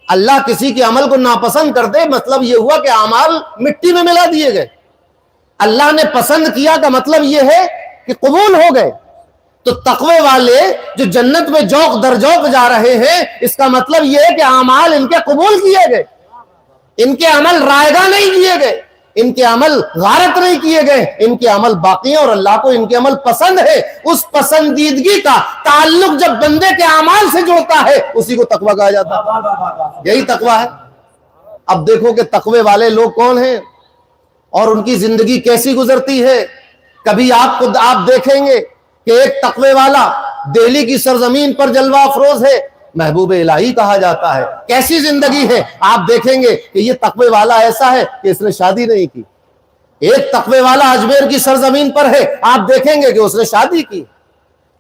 اللہ کسی کے عمل کو ناپسند کر دے مطلب یہ ہوا کہ اعمال مٹی میں ملا دیے گئے، اللہ نے پسند کیا کا مطلب یہ ہے کہ قبول ہو گئے۔ تو تقوی والے جو جنت میں جوق در جوق جا رہے ہیں اس کا مطلب یہ ہے کہ اعمال ان کے قبول کیے گئے، ان کے عمل رائگاں نہیں کیے گئے، ان کے عمل غارت نہیں کیے گئے، ان کے عمل باقی ہیں اور اللہ کو ان کے عمل پسند ہے۔ اس پسندیدگی کا تعلق جب بندے کے اعمال سے جڑتا ہے اسی کو تقوی کہا جاتا ہے، یہی تقوی ہے۔ اب دیکھو کہ تقوی والے لوگ کون ہیں اور ان کی زندگی کیسی گزرتی ہے۔ کبھی آپ دیکھیں گے کہ ایک تقوی والا دہلی کی سرزمین پر جلوہ افروز ہے، محبوب الہی کہا جاتا ہے، کیسی زندگی ہے۔ آپ دیکھیں گے کہ یہ تقوی والا ایسا ہے کہ اس نے شادی نہیں کی۔ ایک تقوی والا اجمیر کی سرزمین پر ہے، آپ دیکھیں گے کہ اس نے شادی کی۔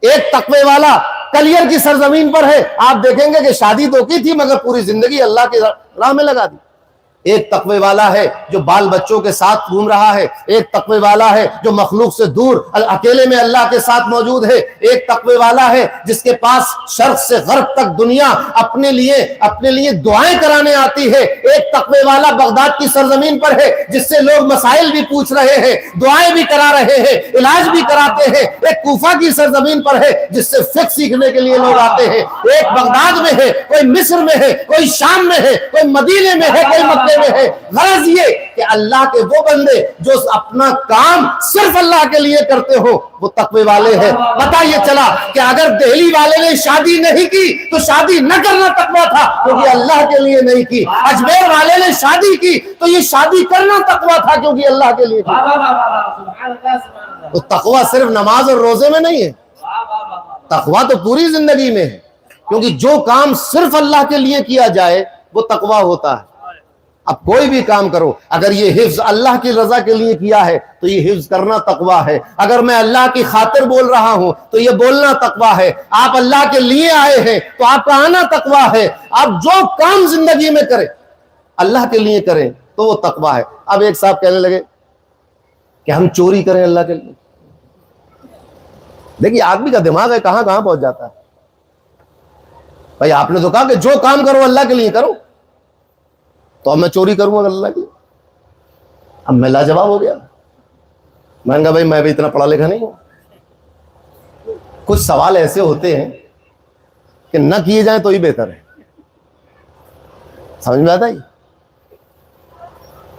ایک تقوی والا کلیر کی سرزمین پر ہے، آپ دیکھیں گے کہ شادی تو کی تھی مگر پوری زندگی اللہ کی راہ میں لگا دی۔ ایک تقوی والا ہے جو بال بچوں کے ساتھ گھوم رہا ہے، ایک تقوی والا ہے جو مخلوق سے دور اکیلے میں اللہ کے ساتھ موجود ہے، ایک تقوی والا ہے جس کے پاس شرق سے غرب تک دنیا اپنے لیے دعائیں کرانے آتی ہے، ایک تقوی والا بغداد کی سرزمین پر ہے جس سے لوگ مسائل بھی پوچھ رہے ہیں، دعائیں بھی کرا رہے ہیں، علاج بھی کراتے ہیں، ایک کوفہ کی سرزمین پر ہے جس سے فقہ سیکھنے کے لیے لوگ آتے ہیں، ایک بغداد میں ہے، کوئی مصر میں ہے، کوئی شام میں ہے، کوئی مدینے میں ہے، کوئی مکے میں ہے۔ غرض یہ کہ اللہ کے وہ بندے جو اپنا کام صرف اللہ کے لیے کرتے ہو وہ تقوی والے ہیں۔ پتہ یہ چلا کہ اگر دہلی والے نے شادی نہیں کی تو شادی نہ کرنا تقوی تھا کیونکہ اللہ کے لیے نہیں کی، اجمیر والے نے شادی کی تو یہ شادی کرنا تقوی تھا کیونکہ اللہ کے لیے کی۔ تو تقوی صرف نماز اور روزے میں نہیں ہے، تقوی تو پوری زندگی میں ہے، کیونکہ جو کام صرف اللہ کے لیے کیا جائے وہ تقوی ہوتا ہے۔ اب کوئی بھی کام کرو، اگر یہ حفظ اللہ کی رضا کے لیے کیا ہے تو یہ حفظ کرنا تقوی ہے، اگر میں اللہ کی خاطر بول رہا ہوں تو یہ بولنا تقوی ہے، آپ اللہ کے لیے آئے ہیں تو آپ کا آنا تقوی ہے۔ آپ جو کام زندگی میں کریں اللہ کے لیے کریں تو وہ تقوی ہے۔ اب ایک صاحب کہنے لگے کہ ہم چوری کریں اللہ کے لیے۔ دیکھیے آدمی کا دماغ ہے کہاں کہاں پہنچ جاتا ہے۔ بھائی آپ نے تو کہا کہ جو کام کرو اللہ کے لیے کرو، تو اب میں چوری کروں گا اللہ کے لیے؟ اب میں لاجواب ہو گیا، میں نے کہا بھائی میں بھی اتنا پڑھا لکھا نہیں ہوں۔ کچھ سوال ایسے ہوتے ہیں کہ نہ کیے جائیں تو ہی بہتر ہے، سمجھ میں آتا ہے؟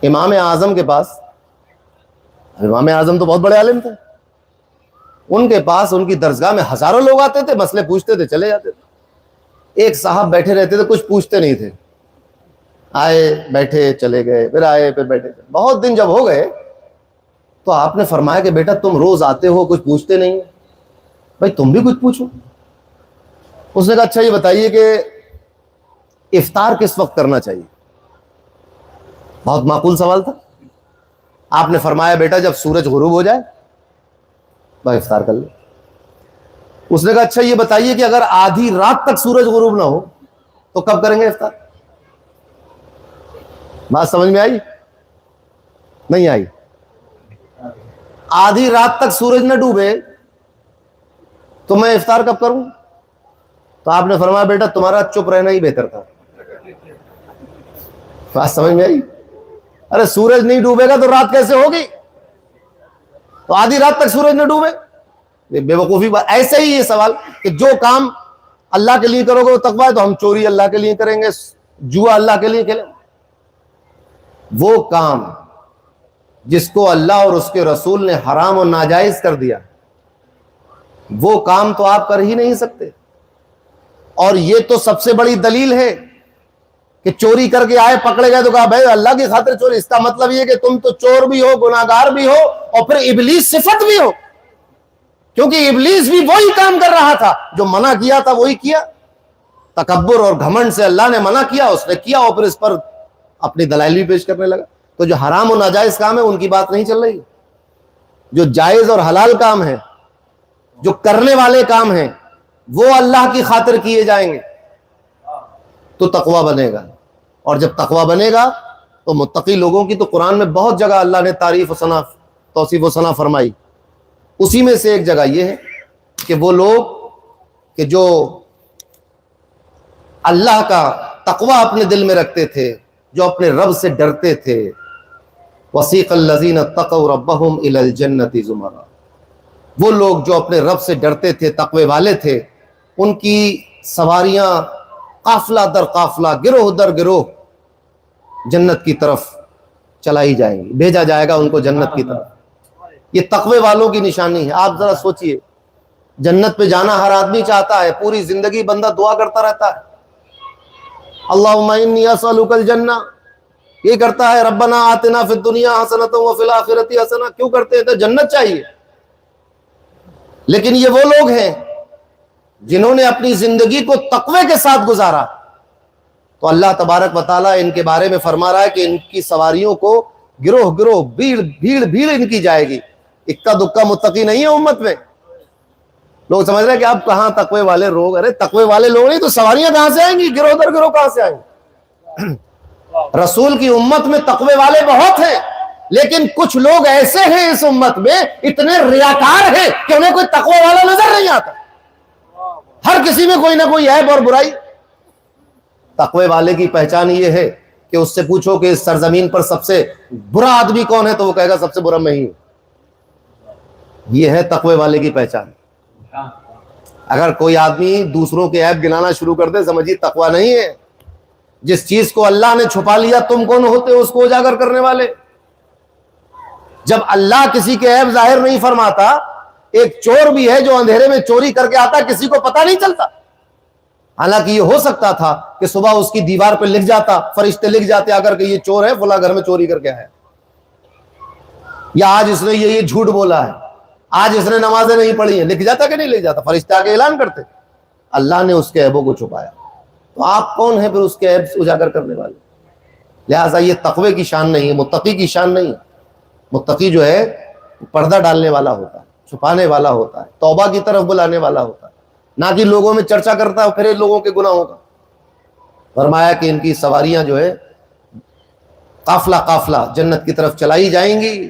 امام اعظم کے پاس، امام اعظم تو بہت بڑے عالم تھے، ان کے پاس ان کی درسگاہ میں ہزاروں لوگ آتے تھے، مسئلے پوچھتے تھے، چلے جاتے تھے۔ ایک صاحب بیٹھے رہتے تھے، کچھ پوچھتے نہیں تھے، آئے بیٹھے چلے گئے، پھر آئے پھر بیٹھے۔ بہت دن جب ہو گئے تو آپ نے فرمایا کہ بیٹا تم روز آتے ہو کچھ پوچھتے نہیں، بھائی تم بھی کچھ پوچھو۔ اس نے کہا اچھا یہ بتائیے کہ افطار کس وقت کرنا چاہیے؟ بہت معقول سوال تھا۔ آپ نے فرمایا بیٹا جب سورج غروب ہو جائے بھائی افطار کر لے۔ اس نے کہا اچھا یہ بتائیے کہ اگر آدھی رات تک سورج غروب نہ ہو تو کب کریں گے افطار؟ بات سمجھ میں آئی؟ نہیں آئی؟ آدھی رات تک سورج نہ ڈوبے تو میں افطار کب کروں؟ تو آپ نے فرمایا بیٹا تمہارا چپ رہنا ہی بہتر تھا۔ بات سمجھ میں آئی؟ ارے سورج نہیں ڈوبے گا تو رات کیسے ہوگی؟ تو آدھی رات تک سورج نہ ڈوبے، بے وقوفی بات۔ ایسے ہی یہ سوال کہ جو کام اللہ کے لیے کرو گے وہ تقویٰ ہے، تو ہم چوری اللہ کے لیے کریں گے، جوا اللہ کے لیے کھیلیں۔ وہ کام جس کو اللہ اور اس کے رسول نے حرام اور ناجائز کر دیا وہ کام تو آپ کر ہی نہیں سکتے۔ اور یہ تو سب سے بڑی دلیل ہے کہ چوری کر کے آئے پکڑے گئے تو کہا بھائی اللہ کی خاطر چوری، اس کا مطلب یہ کہ تم تو چور بھی ہو، گناہگار بھی ہو، اور پھر ابلیس صفت بھی ہو، کیونکہ ابلیس بھی وہی کام کر رہا تھا جو منع کیا تھا وہی کیا۔ تکبر اور گھمنڈ سے اللہ نے منع کیا، اس نے کیا، اور پھر اس پر اپنی دلائل بھی پیش کرنے لگا۔ تو جو حرام و ناجائز کام ہے ان کی بات نہیں چل رہی، جو جائز اور حلال کام ہے، جو کرنے والے کام ہیں وہ اللہ کی خاطر کیے جائیں گے تو تقویٰ بنے گا۔ اور جب تقویٰ بنے گا تو متقی لوگوں کی تو قرآن میں بہت جگہ اللہ نے تعریف و ثنا، توصیف و ثنا فرمائی۔ اسی میں سے ایک جگہ یہ ہے کہ وہ لوگ کہ جو اللہ کا تقویٰ اپنے دل میں رکھتے تھے، جو اپنے رب سے ڈرتے تھے، وَسِيقَ الَّذِينَ اتَّقَوْا رَبَّهُمْ إِلَى الْجَنَّةِ زُمَرًا، وہ لوگ جو اپنے رب سے ڈرتے تھے، تقوی والے تھے، ان کی سواریاں قافلہ در قافلہ، گروہ در گروہ جنت کی طرف چلائی جائیں گی، بھیجا جائے گا ان کو جنت کی طرف۔ یہ تقوی والوں کی نشانی ہے۔ آپ ذرا سوچئے، جنت پہ جانا ہر آدمی چاہتا ہے، پوری زندگی بندہ دعا کرتا رہتا ہے، اللہم انی اسألک الجنہ، یہ کرتا ہے ربنا آتنا فی الدنیا حسنۃ وفی الآخرۃ حسنہ، کیوں کرتے ہیں؟ تو جنت چاہیے۔ لیکن یہ وہ لوگ ہیں جنہوں نے اپنی زندگی کو تقوی کے ساتھ گزارا، تو اللہ تبارک و تعالیٰ ان کے بارے میں فرما رہا ہے کہ ان کی سواریوں کو گروہ گروہ، بھیڑ ان کی جائے گی۔ اکا دکا متقی نہیں ہے امت میں۔ لوگ سمجھ رہے ہیں کہ آپ کہاں تقوی والے لوگ، ارے تقوی والے لوگ نہیں تو سواریاں کہاں سے آئیں گی؟ گروہ در گروہ کہاں سے آئیں گی؟ رسول کی امت میں تقوی والے بہت ہیں، لیکن کچھ لوگ ایسے ہیں اس امت میں اتنے ریاکار ہیں کہ انہیں کوئی تقوی والا نظر نہیں آتا، ہر کسی میں کوئی نہ کوئی عیب اور برائی۔ تقوی والے کی پہچان یہ ہے کہ اس سے پوچھو کہ اس سرزمین پر سب سے برا آدمی کون ہے تو وہ کہے گا سب سے برا میں ہی ہوں۔ یہ ہے تقوی والے کی پہچان۔ اگر کوئی آدمی دوسروں کے عیب گنانا شروع کر دے سمجھیے تقوی نہیں ہے۔ جس چیز کو اللہ نے چھپا لیا تم کون ہوتے ہو اس کو اجاگر کرنے والے؟ جب اللہ کسی کے عیب ظاہر نہیں فرماتا، ایک چور بھی ہے جو اندھیرے میں چوری کر کے آتا کسی کو پتہ نہیں چلتا، حالانکہ یہ ہو سکتا تھا کہ صبح اس کی دیوار پہ لکھ جاتا، فرشتے لکھ جاتے آ کر کہ یہ چور ہے فلاں گھر میں چوری کر کے آیا، یا آج اس نے یہ جھوٹ بولا ہے، آج اس نے نمازیں نہیں پڑھی ہیں، لکھ جاتا کہ نہیں لکھ جاتا؟ فرشتے آ کے اعلان کرتے۔ اللہ نے اس کے عیبوں کو چھپایا، تو آپ کون ہیں پھر اس کے عیب اجاگر کرنے والے؟ لہٰذا یہ تقوی کی شان نہیں ہے، متقی کی شان نہیں ہے۔ متقی جو ہے پردہ ڈالنے والا ہوتا ہے، چھپانے والا ہوتا ہے، توبہ کی طرف بلانے والا ہوتا ہے، نہ کہ لوگوں میں چرچا کرتا ہے پھر لوگوں کے گناہوں کا۔ فرمایا کہ ان کی سواریاں جو ہے قافلہ قافلہ جنت کی طرف چلائی جائیں گی،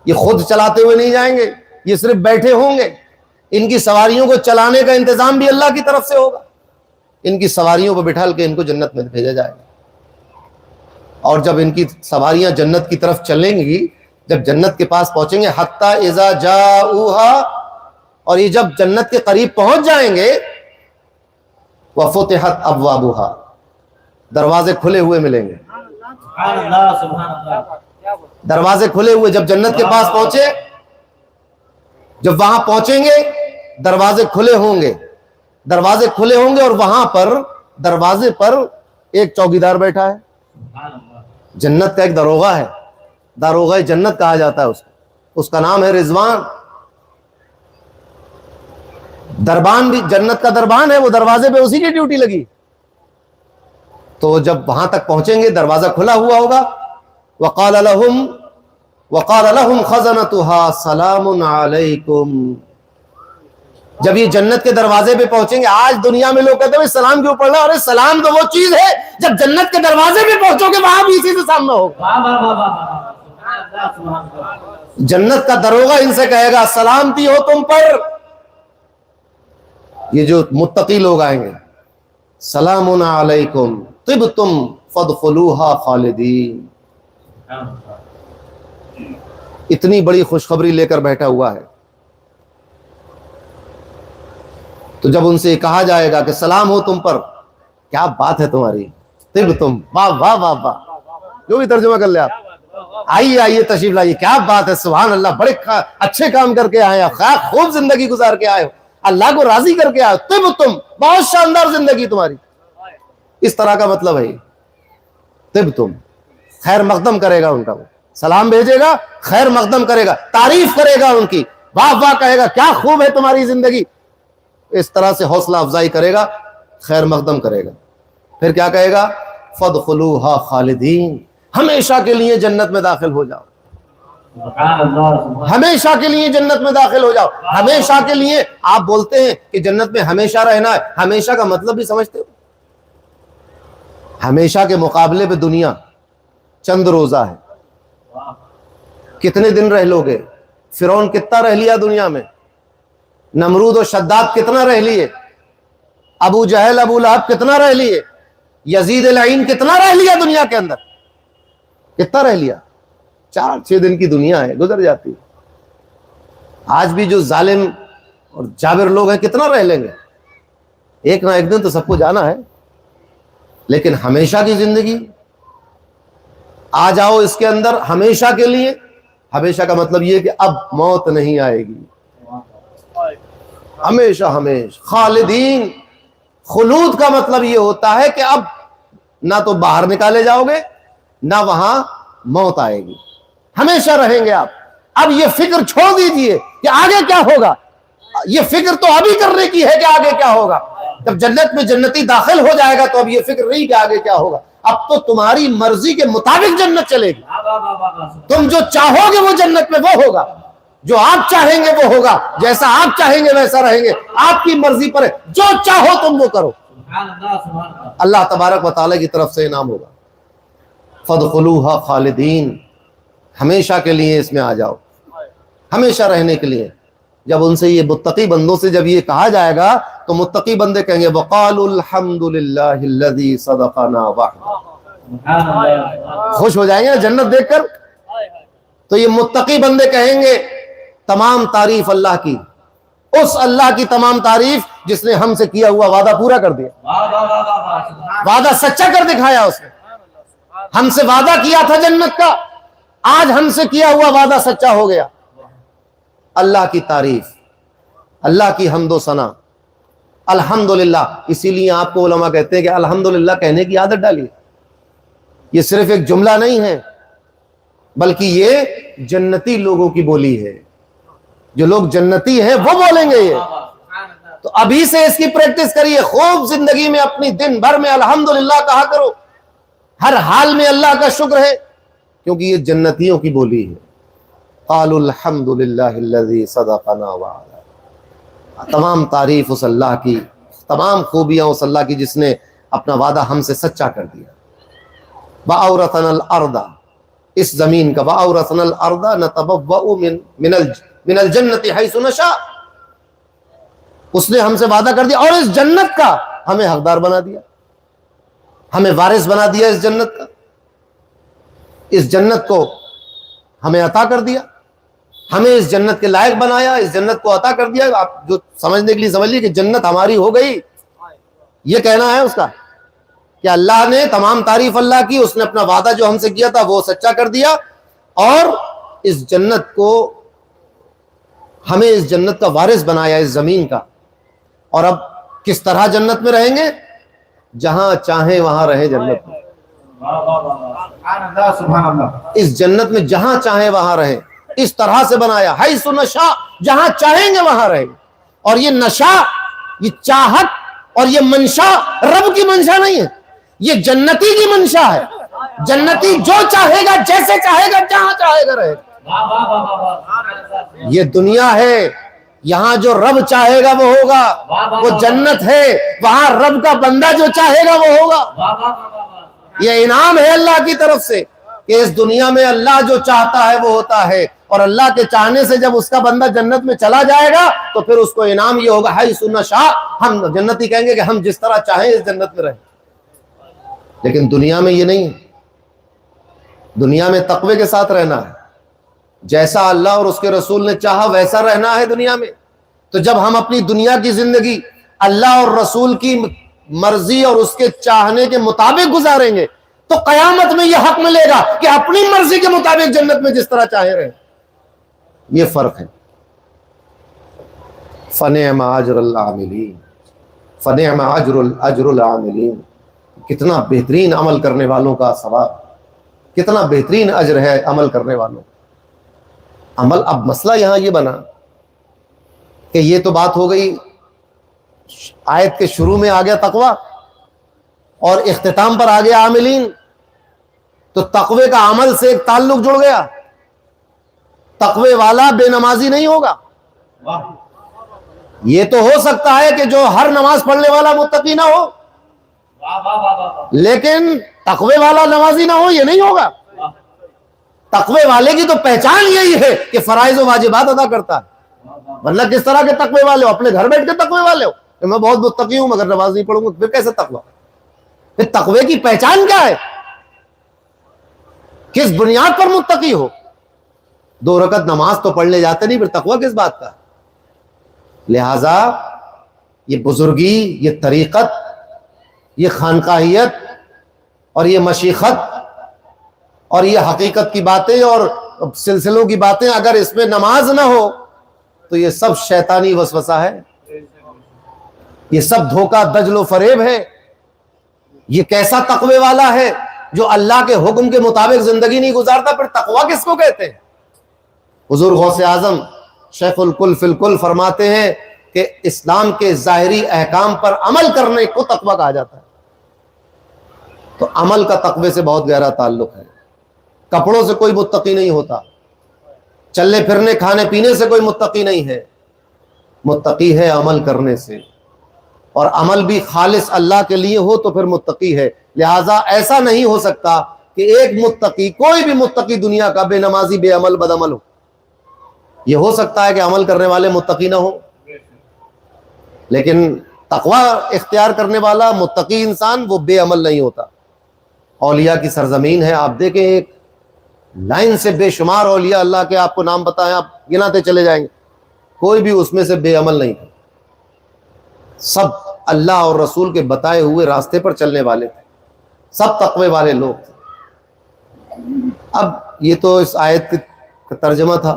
یہ خود چلاتے ہوئے نہیں جائیں گے، یہ صرف بیٹھے ہوں گے، ان کی سواریوں کو چلانے کا انتظام بھی اللہ کی طرف سے ہوگا، ان کی سواریوں کو بٹھا کے ان کو جنت میں بھیجا جائے گا۔ اور جب ان کی سواریاں جنت کی طرف چلیں گی، جب جنت کے پاس پہنچیں گے، حتی اذا جاؤہا، اور یہ جب جنت کے قریب پہنچ جائیں گے، وفتحت ابوابہا، دروازے کھلے ہوئے ملیں گے، سبحان اللہ سبحان اللہ۔ دروازے کھلے ہوئے۔ جب جنت کے پاس پہنچے، جب وہاں پہنچیں گے دروازے کھلے ہوں گے، دروازے کھلے ہوں گے، اور وہاں پر دروازے پر ایک چوکیدار بیٹھا ہے۔ جنت کا ایک داروغہ ہے، داروغہ جنت کہا جاتا ہے اس کا نام ہے رضوان۔ دربان بھی جنت کا دربان ہے، وہ دروازے پہ اسی کی ڈیوٹی لگی۔ تو جب وہاں تک پہنچیں گے دروازہ کھلا ہوا ہوگا، وقال لهم خزنتها سلام علیکم۔ جب یہ جنت کے دروازے پہ پہنچیں گے، آج دنیا میں لوگ کہتے ہیں سلام کیوں پڑھ رہا؟ ارے سلام تو وہ چیز ہے جب جنت کے دروازے پہ پہنچو گے وہاں بھی اسی سے سامنا ہوگا۔ جنت کا دروغہ ان سے کہے گا سلامتی ہو تم پر۔ یہ جو متقی لوگ آئیں گے، سلام علیکم طبتم فادخلوها خالدین، اتنی بڑی خوشخبری لے کر بیٹھا ہوا ہے۔ تو جب ان سے کہا جائے گا کہ سلام ہو تم پر، کیا بات ہے تمہاری، طبتم، واہ واہ واہ واہ، جو بھی ترجمہ کر لے آپ، آئیے تشریف لائیے، کیا بات ہے، سبحان اللہ، بڑے اچھے کام کر کے آئے ہو، خوب زندگی گزار کے آئے ہو، اللہ کو راضی کر کے آئے ہو، طبتم، بہت شاندار زندگی تمہاری۔ اس طرح کا مطلب ہے طبتم، خیر مقدم کرے گا ان کا، وہ سلام بھیجے گا، خیر مقدم کرے گا، تعریف کرے گا ان کی، واہ واہ کہے گا، کیا خوب ہے تمہاری زندگی، اس طرح سے حوصلہ افزائی کرے گا، خیر مقدم کرے گا۔ پھر کیا کہے گا؟ فادخلوها خالدین، ہمیشہ کے لیے جنت میں داخل ہو جاؤ، ہمیشہ کے لیے جنت میں داخل ہو جاؤ، ہمیشہ کے لیے۔ آپ بولتے ہیں کہ جنت میں ہمیشہ رہنا ہے، ہمیشہ کا مطلب بھی سمجھتے ہو؟ ہمیشہ کے مقابلے پہ دنیا چند روزہ ہے، کتنے دن رہ لوگے؟ فرعون کتنا رہ لیا دنیا میں، نمرود و شداد کتنا رہ لیے، ابو جہل ابو لہب کتنا رہ لیے، یزید العین کتنا رہ لیا دنیا کے اندر، کتنا رہ لیا؟ 4-6 دن کی دنیا ہے، گزر جاتی ہے۔ آج بھی جو ظالم اور جابر لوگ ہیں کتنا رہ لیں گے؟ ایک نہ ایک دن تو سب کو جانا ہے، لیکن ہمیشہ کی زندگی آ جاؤ اس کے اندر ہمیشہ کے لیے۔ ہمیشہ کا مطلب یہ ہے کہ اب موت نہیں آئے گی، ہمیشہ ہمیشہ خالدین۔ خلود کا مطلب یہ ہوتا ہے کہ اب نہ تو باہر نکالے جاؤ گے نہ وہاں موت آئے گی، ہمیشہ رہیں گے آپ۔ اب یہ فکر چھوڑ دیجئے کہ آگے کیا ہوگا، یہ فکر تو ابھی کرنے کی ہے کہ آگے کیا ہوگا۔ جب جنت میں جنتی داخل ہو جائے گا تو اب یہ فکر نہیں کہ آگے کیا ہوگا، اب تو تمہاری مرضی کے مطابق جنت چلے گی، تم جو چاہو گے وہ جنت میں وہ ہوگا، جو آپ چاہیں گے وہ ہوگا، جیسا آپ چاہیں گے ویسا رہیں گے، آپ کی مرضی پر ہے، جو چاہو تم وہ کرو۔ اللہ تبارک و تعالیٰ کی طرف سے انعام ہوگا۔ فادخلوها خالدین، ہمیشہ کے لیے اس میں آ جاؤ، ہمیشہ رہنے کے لیے۔ جب ان سے یہ متقی بندوں سے جب یہ کہا جائے گا تو متقی بندے کہیں گے وقالوا الحمد للہ الذی صدقنا وعدہ، خوش ہو جائیں گے جنت دیکھ کر۔ تو یہ متقی بندے کہیں گے تمام تعریف اللہ کی، اس اللہ کی تمام تعریف جس نے ہم سے کیا ہوا وعدہ پورا کر دیا، وعدہ سچا کر دکھایا اس نے۔ ہم سے وعدہ کیا تھا جنت کا، آج ہم سے کیا ہوا وعدہ سچا ہو گیا۔ اللہ کی تعریف، اللہ کی حمد و ثنا، الحمدللہ۔ اسی لیے آپ کو علماء کہتے ہیں کہ الحمدللہ کہنے کی عادت ڈالیے۔ یہ صرف ایک جملہ نہیں ہے بلکہ یہ جنتی لوگوں کی بولی ہے، جو لوگ جنتی ہیں وہ بولیں گے یہ۔ تو ابھی سے اس کی پریکٹس کریے، خوب زندگی میں اپنی دن بھر میں الحمدللہ کہا کرو، ہر حال میں اللہ کا شکر ہے، کیونکہ یہ جنتیوں کی بولی ہے۔ قالوا الحمد للہ الذی صدقنا وعدہ، تمام تعریف اس اللہ کی، تمام خوبیاں اس اللہ کی جس نے اپنا وعدہ ہم سے سچا کر دیا۔ وَأَوْرَثَنَا الْأَرْضَ، اس زمین کا، وَأَوْرَثَنَا الْأَرْضَ نَتَبَوَّأُ مِنَ الْجَنَّةِ حَيْثُ نَشَاءُ، اس نے ہم سے وعدہ کر دیا اور اس جنت کا ہمیں حقدار بنا دیا، ہمیں وارث بنا دیا اس جنت کا، اس جنت کو ہمیں عطا کر دیا، ہمیں اس جنت کے لائق بنایا، اس جنت کو عطا کر دیا۔ آپ جو سمجھنے کے لیے سمجھ لیے کہ جنت ہماری ہو گئی، یہ کہنا ہے اس کا کہ اللہ نے تمام تعریف اللہ کی، اس نے اپنا وعدہ جو ہم سے کیا تھا وہ سچا کر دیا، اور اس جنت کو ہمیں اس جنت کا وارث بنایا، اس زمین کا۔ اور اب کس طرح جنت میں رہیں گے؟ جہاں چاہیں وہاں رہیں جنت میں، اس جنت میں جہاں چاہیں وہاں رہیں، اس طرح سے بنایا، حیث نشاء، جہاں چاہیں گے وہاں رہیں۔ اور یہ نشا، یہ چاہت اور یہ منشا رب کی منشا نہیں ہے، یہ جنتی کی منشا ہے۔ جنتی جو چاہے گا، جیسے چاہے گا، جہاں چاہے گا رہے گا۔ یہ دنیا ہے، یہاں جو رب چاہے گا وہ ہوگا، وہ جنت ہے، وہاں رب کا بندہ جو چاہے گا وہ ہوگا۔ یہ انعام ہے اللہ کی طرف سے کہ اس دنیا میں اللہ جو چاہتا ہے وہ ہوتا ہے، اور اللہ کے چاہنے سے جب اس کا بندہ جنت میں چلا جائے گا تو پھر اس کو انعام یہ ہوگا حیث نشاء، ہم جنتی کہیں گے کہ ہم جس طرح چاہیں اس جنت میں رہیں۔ لیکن دنیا میں یہ نہیں ہے، دنیا میں تقوی کے ساتھ رہنا ہے، جیسا اللہ اور اس کے رسول نے چاہا ویسا رہنا ہے دنیا میں۔ تو جب ہم اپنی دنیا کی زندگی اللہ اور رسول کی مرضی اور اس کے چاہنے کے مطابق گزاریں گے تو قیامت میں یہ حق ملے گا کہ اپنی مرضی کے مطابق جنت میں جس طرح چاہے رہیں۔ یہ فرق ہے۔ فنعم اجر العاملین، فنعم اجر العاملین، کتنا بہترین عمل کرنے والوں کا ثواب، کتنا بہترین اجر ہے عمل کرنے والوں۔ عمل، اب مسئلہ یہاں یہ بنا کہ یہ تو بات ہو گئی، آیت کے شروع میں آ گیا تقوی اور اختتام پر آ گیا عاملین، تو تقوی کا عمل سے ایک تعلق جڑ گیا۔ تقوی والا بے نمازی نہیں ہوگا۔ یہ تو ہو سکتا ہے کہ جو ہر نماز پڑھنے والا متقی نہ ہو، لیکن تقوی والا نمازی نہ ہو، یہ نہیں ہوگا۔ تقوی والے کی تو پہچان یہی ہے کہ فرائض و واجبات ادا کرتا ہے، ورنہ کس طرح کے تقوی والے ہو؟ اپنے گھر بیٹھ کے تقوی والے ہو کہ میں بہت متقی ہوں مگر نماز نہیں پڑھوں گا، پھر کیسے تقوی؟ پھر تقوی کی پہچان کیا ہے؟ کس بنیاد پر متقی ہو؟ 2 رکعت نماز تو پڑھنے جاتے نہیں، پھر تقوی کس بات کا؟ لہذا یہ بزرگی، یہ طریقت، یہ خانقاہیت اور یہ مشیخت اور یہ حقیقت کی باتیں اور سلسلوں کی باتیں، اگر اس میں نماز نہ ہو تو یہ سب شیطانی وسوسہ ہے، یہ سب دھوکہ دجل و فریب ہے۔ یہ کیسا تقوی والا ہے جو اللہ کے حکم کے مطابق زندگی نہیں گزارتا؟ پھر تقوی کس کو کہتے ہیں؟ حضور غوث اعظم شیخ الکل فی الکل فرماتے ہیں کہ اسلام کے ظاہری احکام پر عمل کرنے کو تقوی کہا جاتا ہے۔ تو عمل کا تقوی سے بہت گہرا تعلق ہے۔ کپڑوں سے کوئی متقی نہیں ہوتا، چلنے پھرنے کھانے پینے سے کوئی متقی نہیں ہے، متقی ہے عمل کرنے سے، اور عمل بھی خالص اللہ کے لیے ہو تو پھر متقی ہے۔ لہٰذا ایسا نہیں ہو سکتا کہ ایک متقی، کوئی بھی متقی دنیا کا بے نمازی، بے عمل، بد عمل ہو. یہ ہو سکتا ہے کہ عمل کرنے والے متقی نہ ہو، لیکن تقوی اختیار کرنے والا متقی انسان وہ بے عمل نہیں ہوتا. اولیاء کی سرزمین ہے، آپ دیکھیں ایک لائن سے بے شمار اولیاء اللہ کے آپ کو نام بتائیں، آپ گناتے چلے جائیں گے، کوئی بھی اس میں سے بے عمل نہیں تھا. سب اللہ اور رسول کے بتائے ہوئے راستے پر چلنے والے تھے، سب تقوی والے لوگ تھے. اب یہ تو اس آیت کا ترجمہ تھا،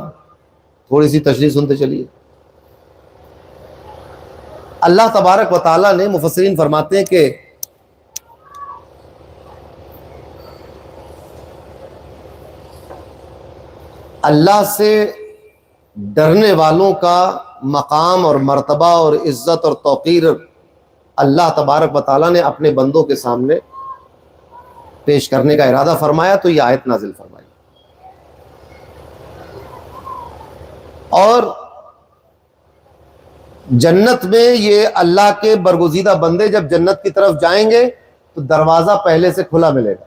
تھوڑی سی تشریح سنتے چلیے. اللہ تبارک و تعالیٰ نے، مفسرین فرماتے ہیں کہ اللہ سے ڈرنے والوں کا مقام اور مرتبہ اور عزت اور توقیر اللہ تبارک و تعالیٰ نے اپنے بندوں کے سامنے پیش کرنے کا ارادہ فرمایا تو یہ آیت نازل فرمائی. اور جنت میں یہ اللہ کے برگزیدہ بندے جب جنت کی طرف جائیں گے تو دروازہ پہلے سے کھلا ملے گا.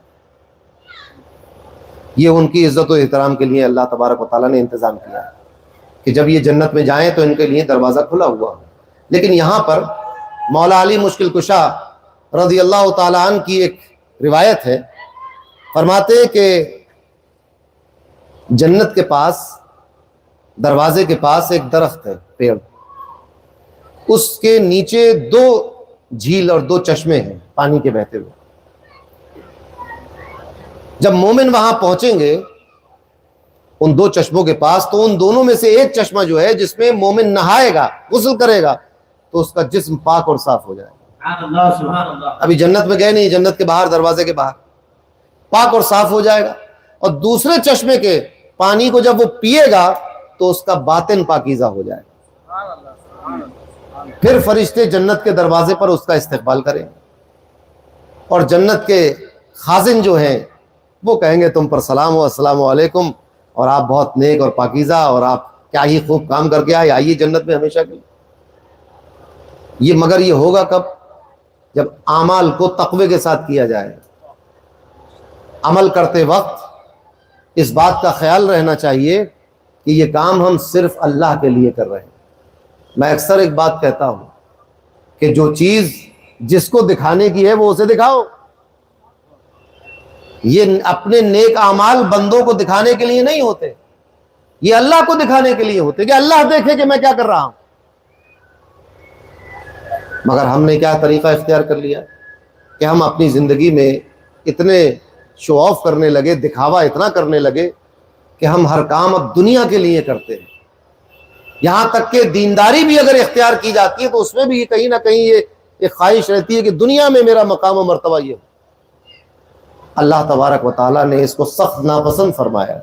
یہ ان کی عزت و احترام کے لیے اللہ تبارک و تعالیٰ نے انتظام کیا ہے کہ جب یہ جنت میں جائیں تو ان کے لیے دروازہ کھلا ہوا ہو. لیکن یہاں پر مولا علی مشکل کشا رضی اللہ تعالیٰ عنہ کی ایک روایت ہے، فرماتے ہیں کہ جنت کے پاس، دروازے کے پاس ایک درخت ہے، پیڑ، اس کے نیچے 2 جھیل اور 2 چشمے ہیں پانی کے بہتے ہوئے. جب مومن وہاں پہنچیں گے ان 2 چشموں کے پاس تو ان دونوں میں سے ایک چشمہ جو ہے جس میں مومن نہائے گا، غسل کرے گا تو اس کا جسم پاک اور صاف ہو جائے گا. ابھی جنت میں گئے نہیں، جنت کے باہر، دروازے کے باہر پاک اور صاف ہو جائے گا. اور دوسرے چشمے کے پانی کو جب وہ پیے گا تو اس کا باطن پاکیزہ ہو جائے گا. پھر فرشتے جنت کے دروازے پر اس کا استقبال کریں اور جنت کے خازن جو ہیں وہ کہیں گے تم پر سلام و السلام علیکم، اور آپ بہت نیک اور پاکیزہ، اور آپ کیا ہی خوب کام کر کے آئیے جنت میں ہمیشہ کے لیے. یہ مگر یہ ہوگا کب؟ جب اعمال کو تقوی کے ساتھ کیا جائے. عمل کرتے وقت اس بات کا خیال رہنا چاہیے کہ یہ کام ہم صرف اللہ کے لیے کر رہے ہیں. میں اکثر ایک بات کہتا ہوں کہ جو چیز جس کو دکھانے کی ہے وہ اسے دکھاؤ. یہ اپنے نیک اعمال بندوں کو دکھانے کے لیے نہیں ہوتے، یہ اللہ کو دکھانے کے لیے ہوتے کہ اللہ دیکھے کہ میں کیا کر رہا ہوں. مگر ہم نے کیا طریقہ اختیار کر لیا کہ ہم اپنی زندگی میں اتنے شو آف کرنے لگے، دکھاوا اتنا کرنے لگے کہ ہم ہر کام اب دنیا کے لیے کرتے ہیں. یہاں تک کہ دینداری بھی اگر اختیار کی جاتی ہے تو اس میں بھی کہیں نہ کہیں یہ ایک خواہش رہتی ہے کہ دنیا میں میرا مقام و مرتبہ یہ ہو. اللہ تبارک و تعالیٰ نے اس کو سخت ناپسند فرمایا.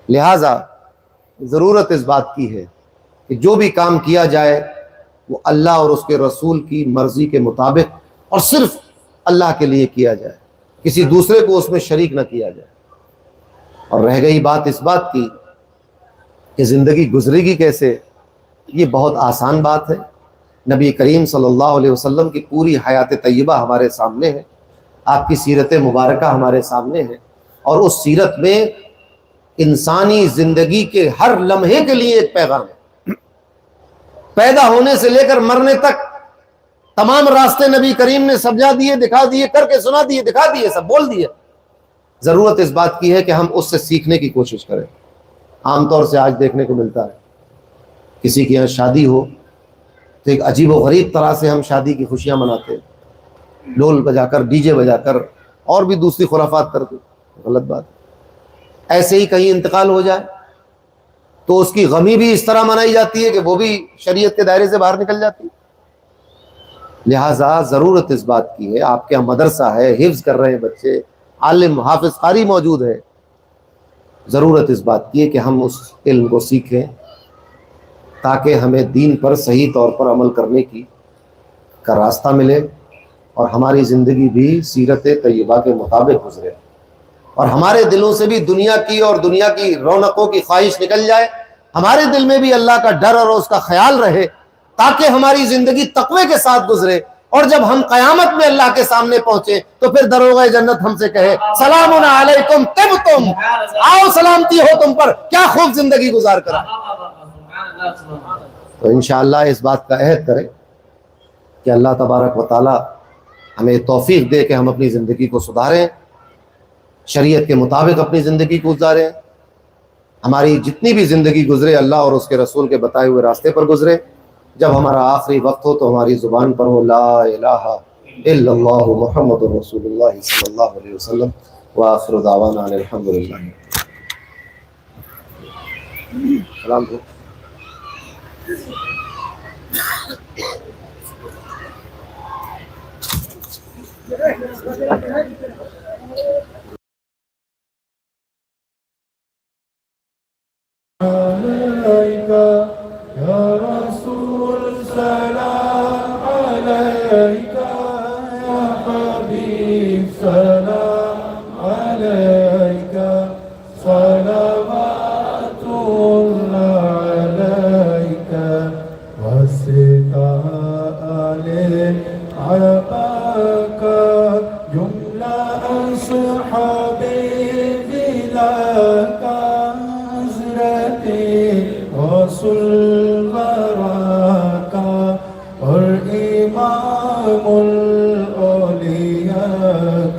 لہٰذا ضرورت اس بات کی ہے کہ جو بھی کام کیا جائے وہ اللہ اور اس کے رسول کی مرضی کے مطابق اور صرف اللہ کے لیے کیا جائے، کسی دوسرے کو اس میں شریک نہ کیا جائے. اور رہ گئی بات اس بات کی کہ زندگی گزرے گی کیسے، یہ بہت آسان بات ہے. نبی کریم صلی اللہ علیہ وسلم کی پوری حیات طیبہ ہمارے سامنے ہے، آپ کی سیرت مبارکہ ہمارے سامنے ہے، اور اس سیرت میں انسانی زندگی کے ہر لمحے کے لیے ایک پیغام ہے. پیدا ہونے سے لے کر مرنے تک تمام راستے نبی کریم نے سمجھا دیے، دکھا دیے، کر کے سنا دیے، دکھا دیے، سب بول دیے. ضرورت اس بات کی ہے کہ ہم اس سے سیکھنے کی کوشش کریں. عام طور سے آج دیکھنے کو ملتا ہے کسی کے یہاں شادی ہو تو ایک عجیب و غریب طرح سے ہم شادی کی خوشیاں مناتے ہیں، ڈھول بجا کر، ڈی جے بجا کر، اور بھی دوسری خرافات کرتے. غلط بات. ایسے ہی کہیں انتقال ہو جائے تو اس کی غمی بھی اس طرح منائی جاتی ہے کہ وہ بھی شریعت کے دائرے سے باہر نکل جاتی ہے. لہٰذا ضرورت اس بات کی ہے، آپ کے یہاں مدرسہ ہے، حفظ کر رہے ہیں بچے، عالم حافظ قاری موجود ہے، ضرورت اس بات کی ہے کہ ہم اس علم کو سیکھیں تاکہ ہمیں دین پر صحیح طور پر عمل کرنے کا راستہ ملے اور ہماری زندگی بھی سیرت طیبہ کے مطابق گزرے، اور ہمارے دلوں سے بھی دنیا کی اور دنیا کی رونقوں کی خواہش نکل جائے. ہمارے دل میں بھی اللہ کا ڈر اور اس کا خیال رہے تاکہ ہماری زندگی تقوی کے ساتھ گزرے. اور جب ہم قیامت میں اللہ کے سامنے پہنچے تو پھر دروغ جنت ہم سے کہے سلام علیکم طبتم، آؤ سلامتی ہو تم پر، کیا خوب زندگی گزار کرا۔ تو انشاءاللہ اس بات کا عہد کریں کہ اللہ تبارک و تعالی ہمیں توفیق دے کہ ہم اپنی زندگی کو سدھاریں، شریعت کے مطابق اپنی زندگی کو گزاریں، ہماری جتنی بھی زندگی گزرے اللہ اور اس کے رسول کے بتائے ہوئے راستے پر گزرے، جب ہمارا آخری وقت ہو تو ہماری زبان پر ہو لا الہ الا اللہ محمد رسول اللہ صلی اللہ علیہ وسلم، وآخر دعوانا ان الحمدللہ۔ سلام دو۔ عليك يا رسول سلام عليك يا حبيب سلام عليك صلوات الله عليك وسطاء عباك جملة أصحابي بلاك رسول براکا اور امام الاولیاء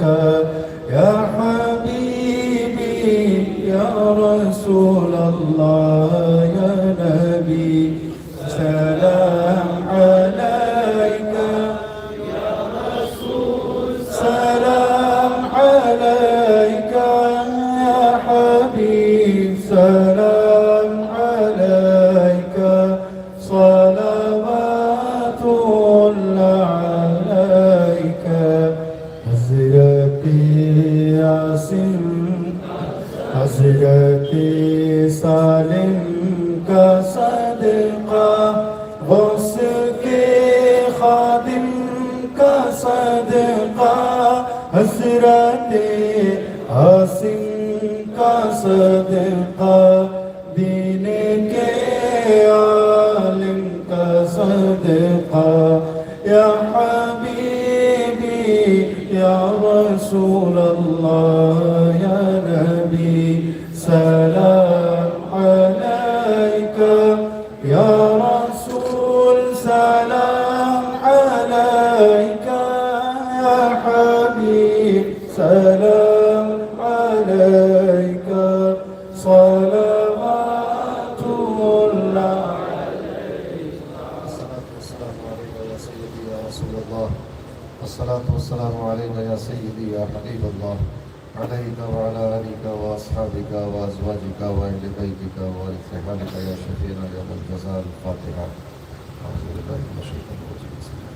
کا یا حبیبی یا رسول اللہ یا نبی سلام علیکہ یا رسول سلام علیکہ یا حبیب سلام صلوات الله عليك حضرت یاسین حضرت سالم کا صدقہ غوث کے خادم کا صدقہ حضرت یاسین کا صدقہ دین کے عالم کا صدقہ یا حبیبی یا رسول اللہ یا نبی سلام علیکہ یا رسول سلام علیکہ یا حبیب سلام علیکہ صلوات اللہ الصلاة والسلام عليك يا سيدي يا حبيب الله عليك وعلى آلك وأصحابك وأزواجك وأهل بيتك وآل رحالك يا شفيعنا يا ذا الجزاء الفاتحة أعوذ بالله من الشيطان الرجيم بسم الله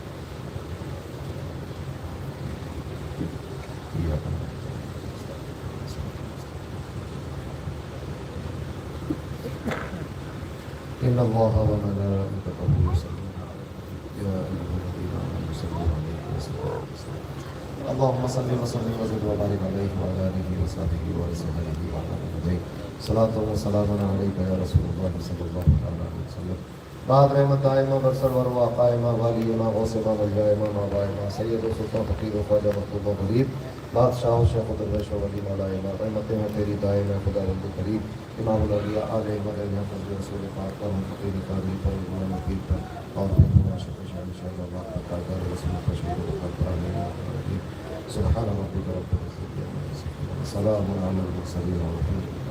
إياك إن الله وملائكته يصلون يا أيها الذين آمنوا صلوا عليه وسلموا تسليما اللهم صل وسلم وزد وبارك عليه وعلى آله وصحبه وسلم وعلى صلاة وسلام عليك يا رسول الله صلى الله عليه وسلم بعد رحمت دائمہ برسر وروا قائمہ والیمہ غوثمہ ملجائمہ مابائمہ سید و سلطان فقیر و خواجہ مطلوب و غریب بادشاہ و شیخ و درویش و ولی ملائمہ رحمتیں ہیں تیری دائمہ خدا رب قریب امام الاولیاء علیہ مدنیہ فضل رسول پاک پر فقیر قادری پر امام مقید پر اور پھر مناشق شاہ شاہ اللہ پر قائدار رسول تشہیر و خطر آمین سبحان ربک رب العزت عما یصفون سلام علی المرسلین والحمد للہ